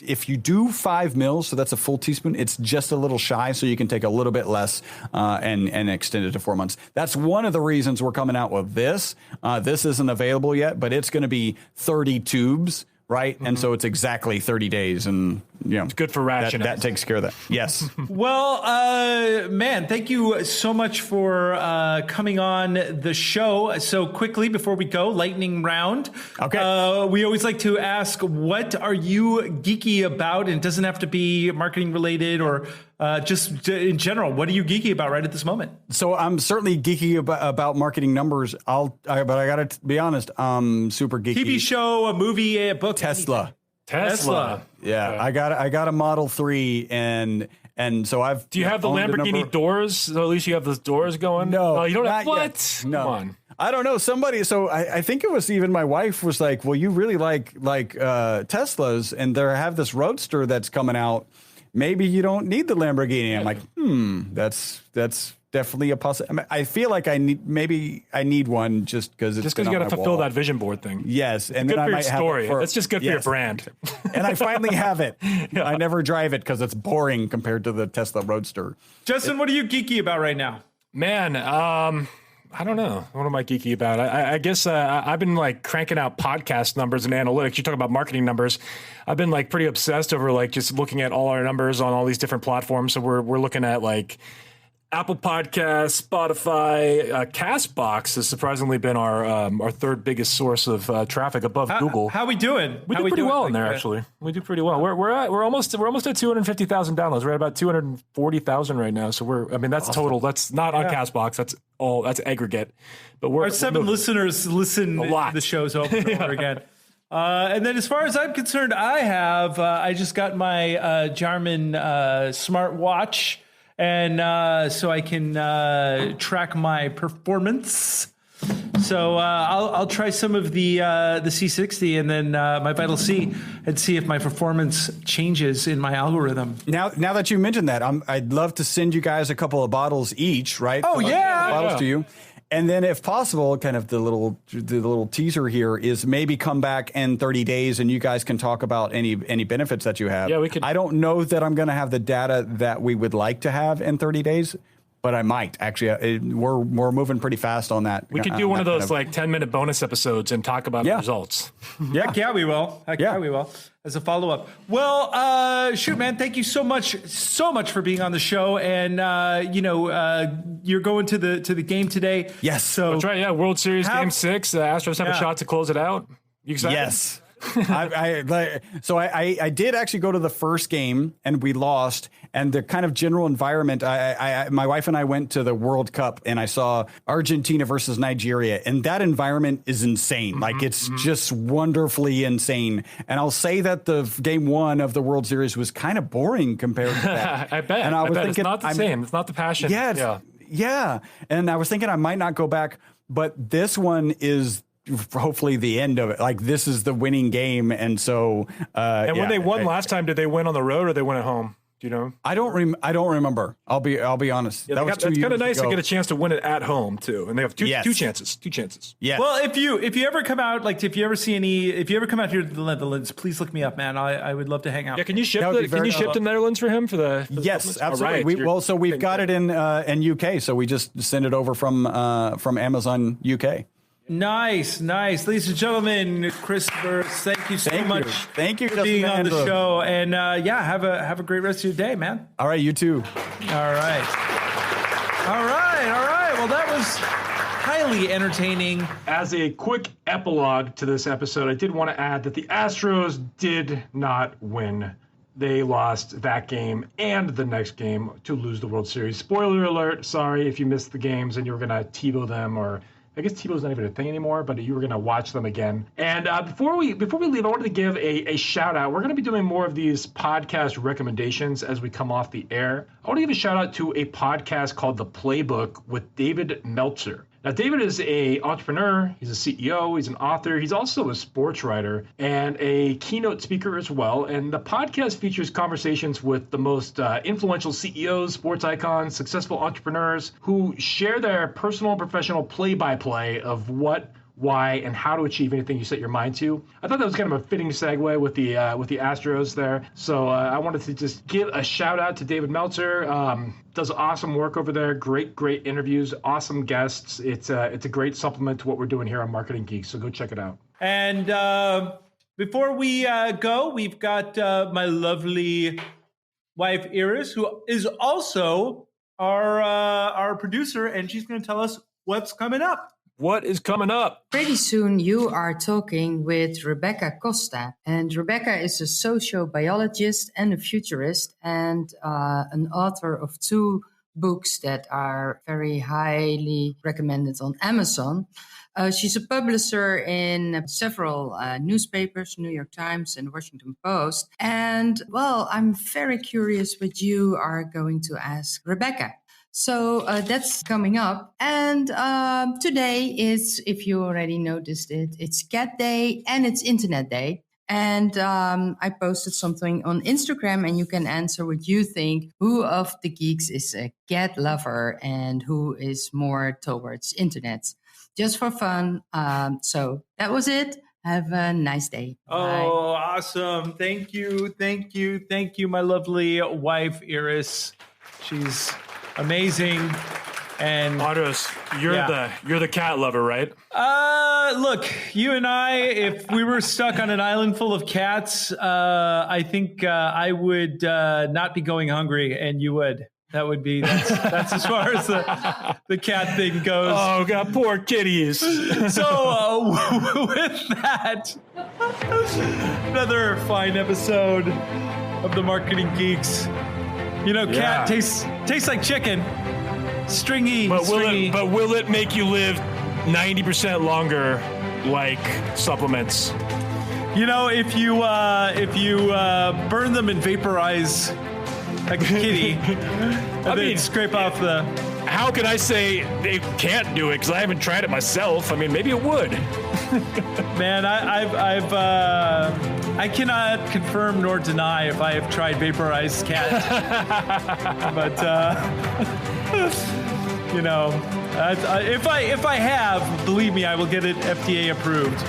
if you do 5 mils, so that's a full teaspoon, it's just a little shy, so you can take a little bit less and extend it to 4 months. That's one of the reasons we're coming out with this. This isn't available yet, but it's going to be 30 tubes, right? Mm-hmm. And so it's exactly 30 days, and it's good for rationing. That takes care of that. Yes. Well, man, thank you so much for coming on the show so quickly. Before we go, lightning round. Okay. We always like to ask, what are you geeky about? And it doesn't have to be marketing related, or just in general. What are you geeky about right at this moment? So I'm certainly geeky about marketing numbers. But I got to be honest, I'm super geeky. TV show, a movie, a book, Tesla. Tesla. Yeah, I got a Model 3, and so I've. Do you have the Lamborghini doors? So at least you have those doors going. No, you don't have what? Yet. No. Come on. I don't know. Somebody. So I think it was even my wife was like, "Well, you really like Teslas, and they have this Roadster that's coming out. Maybe you don't need the Lamborghini." I'm like, that's definitely a possibility. I feel like I need one just because you got to fulfill that vision board thing. Yes, and good then for I might your story. have it That's just good for your brand. And I finally have it. Yeah. I never drive it because it's boring compared to the Tesla Roadster. Justin, what are you geeky about right now? Man, I don't know. What am I geeky about? I guess I've been like cranking out podcast numbers and analytics. You talk about marketing numbers. I've been like pretty obsessed over like just looking at all our numbers on all these different platforms. So we're looking at like Apple Podcasts, Spotify, Castbox has surprisingly been our third biggest source of traffic above Google. How we doing? We do pretty well in there, actually. We do pretty well. We're almost at 250,000 downloads. We're at about 240,000 right now. So that's awesome. Total. That's not on Castbox. That's aggregate. But our 7 listeners listen to the shows over and over again. And then as far as I'm concerned, I just got my Jarman smartwatch. And so I can track my performance. So I'll try some of the C60 and then MyVitalC and see if my performance changes in my algorithm. Now that you mentioned that, I'd love to send you guys a couple of bottles each, right? Oh, yeah. Bottles to you. And then if possible, kind of the little teaser here is maybe come back in 30 days and you guys can talk about any benefits that you have. Yeah, we could. I don't know that I'm going to have the data that we would like to have in 30 days. But I might actually. We're moving pretty fast on that. We could do one of those like 10-minute bonus episodes and talk about the results. Yeah, we will. Yeah, we will. As a follow-up. Well, shoot, man, thank you so much for being on the show. And you're going to the game today. Yes. So that's right. Yeah, World Series Game 6. The Astros have a shot to close it out. You excited? Yes. I did actually go to the first game and we lost, and the kind of general environment, my wife and I went to the World Cup and I saw Argentina versus Nigeria, and that environment is insane. Like it's just wonderfully insane. And I'll say that the game 1 of the World Series was kind of boring compared to that. I bet. And I was thinking, it's not the same. It's not the passion. Yeah. And I was thinking I might not go back, but this one is hopefully the end of it. Like this is the winning game, and so. When they won last time, did they win on the road or they win at home? Do you know? I don't remember. I'll be honest. Yeah, that's kind of nice to get a chance to win it at home too, and they have two chances. Yeah. Well, if you ever come out, if you ever come out here to the Netherlands, please look me up, man. I would love to hang out. Yeah, can you ship to the Netherlands for him for the Yes, absolutely. Right. We've got it in UK, so we just send it over from Amazon UK. Nice. Ladies and gentlemen, Chris Burres, thank you so much. Thank you for being on the show. And have a great rest of your day, man. All right, you too. All right. Well, that was highly entertaining. As a quick epilogue to this episode, I did want to add that the Astros did not win. They lost that game and the next game to lose the World Series. Spoiler alert, sorry if you missed the games and you were going to TiVo them, or I guess TiVo's not even a thing anymore, but you were going to watch them again. And before we leave, I wanted to give a shout out. We're going to be doing more of these podcast recommendations as we come off the air. I want to give a shout out to a podcast called The Playbook with David Meltzer. Now, David is an entrepreneur, he's a CEO, he's an author, he's also a sports writer and a keynote speaker as well. And the podcast features conversations with the most influential CEOs, sports icons, successful entrepreneurs who share their personal and professional play-by-play of what, why, and how to achieve anything you set your mind to. I thought that was kind of a fitting segue with the Astros there. So I wanted to just give a shout out to David Meltzer. Does awesome work over there. Great interviews, awesome guests. It's a great supplement to what we're doing here on Marketing Geeks. So go check it out. And before we go, we've got my lovely wife Iris, who is also our producer, and she's going to tell us what's coming up. What is coming up? Pretty soon you are talking with Rebecca Costa. And Rebecca is a sociobiologist and a futurist and an author of 2 books that are very highly recommended on Amazon. She's a publisher in several newspapers, New York Times and Washington Post. And, well, I'm very curious what you are going to ask Rebecca. So that's coming up. And today is, if you already noticed it, it's Cat Day and it's Internet Day. And I posted something on Instagram, and you can answer what you think. Who of the geeks is a cat lover and who is more towards internet? Just for fun. So that was it. Have a nice day. Bye. Oh, awesome. Thank you, my lovely wife, Iris. She's amazing. And Andres, you're the cat lover, right? Look, you and I, if we were stuck on an island full of cats, I think I would not be going hungry, and you would. That's as far as the cat thing goes. Oh God, poor kitties. So with that, another fine episode of the Marketing Geeks. You know, cat tastes like chicken. Stringy. But will it make you live 90% longer like supplements? You know, if you burn them and vaporize like a kitty, and then scrape off the. how can I say they can't do it? Because I haven't tried it myself. I mean, maybe it would. Man, I cannot confirm nor deny if I have tried vaporized cat. But you know, if I have, believe me, I will get it FDA approved.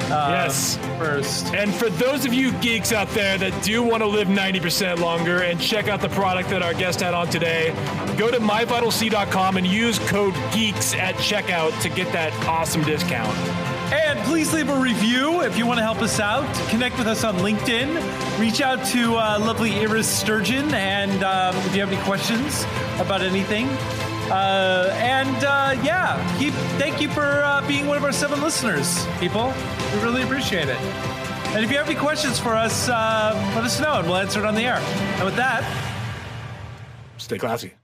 Yes. First. And for those of you geeks out there that do want to live 90% longer and check out the product that our guest had on today, go to MyVitalC.com and use code GEEKS at checkout to get that awesome discount. And please leave a review if you want to help us out. Connect with us on LinkedIn. Reach out to lovely Iris Sturgeon, and if you have any questions about anything. Thank you for being one of our 7 listeners, people. We really appreciate it. And if you have any questions for us, let us know and we'll answer it on the air. And with that, stay classy.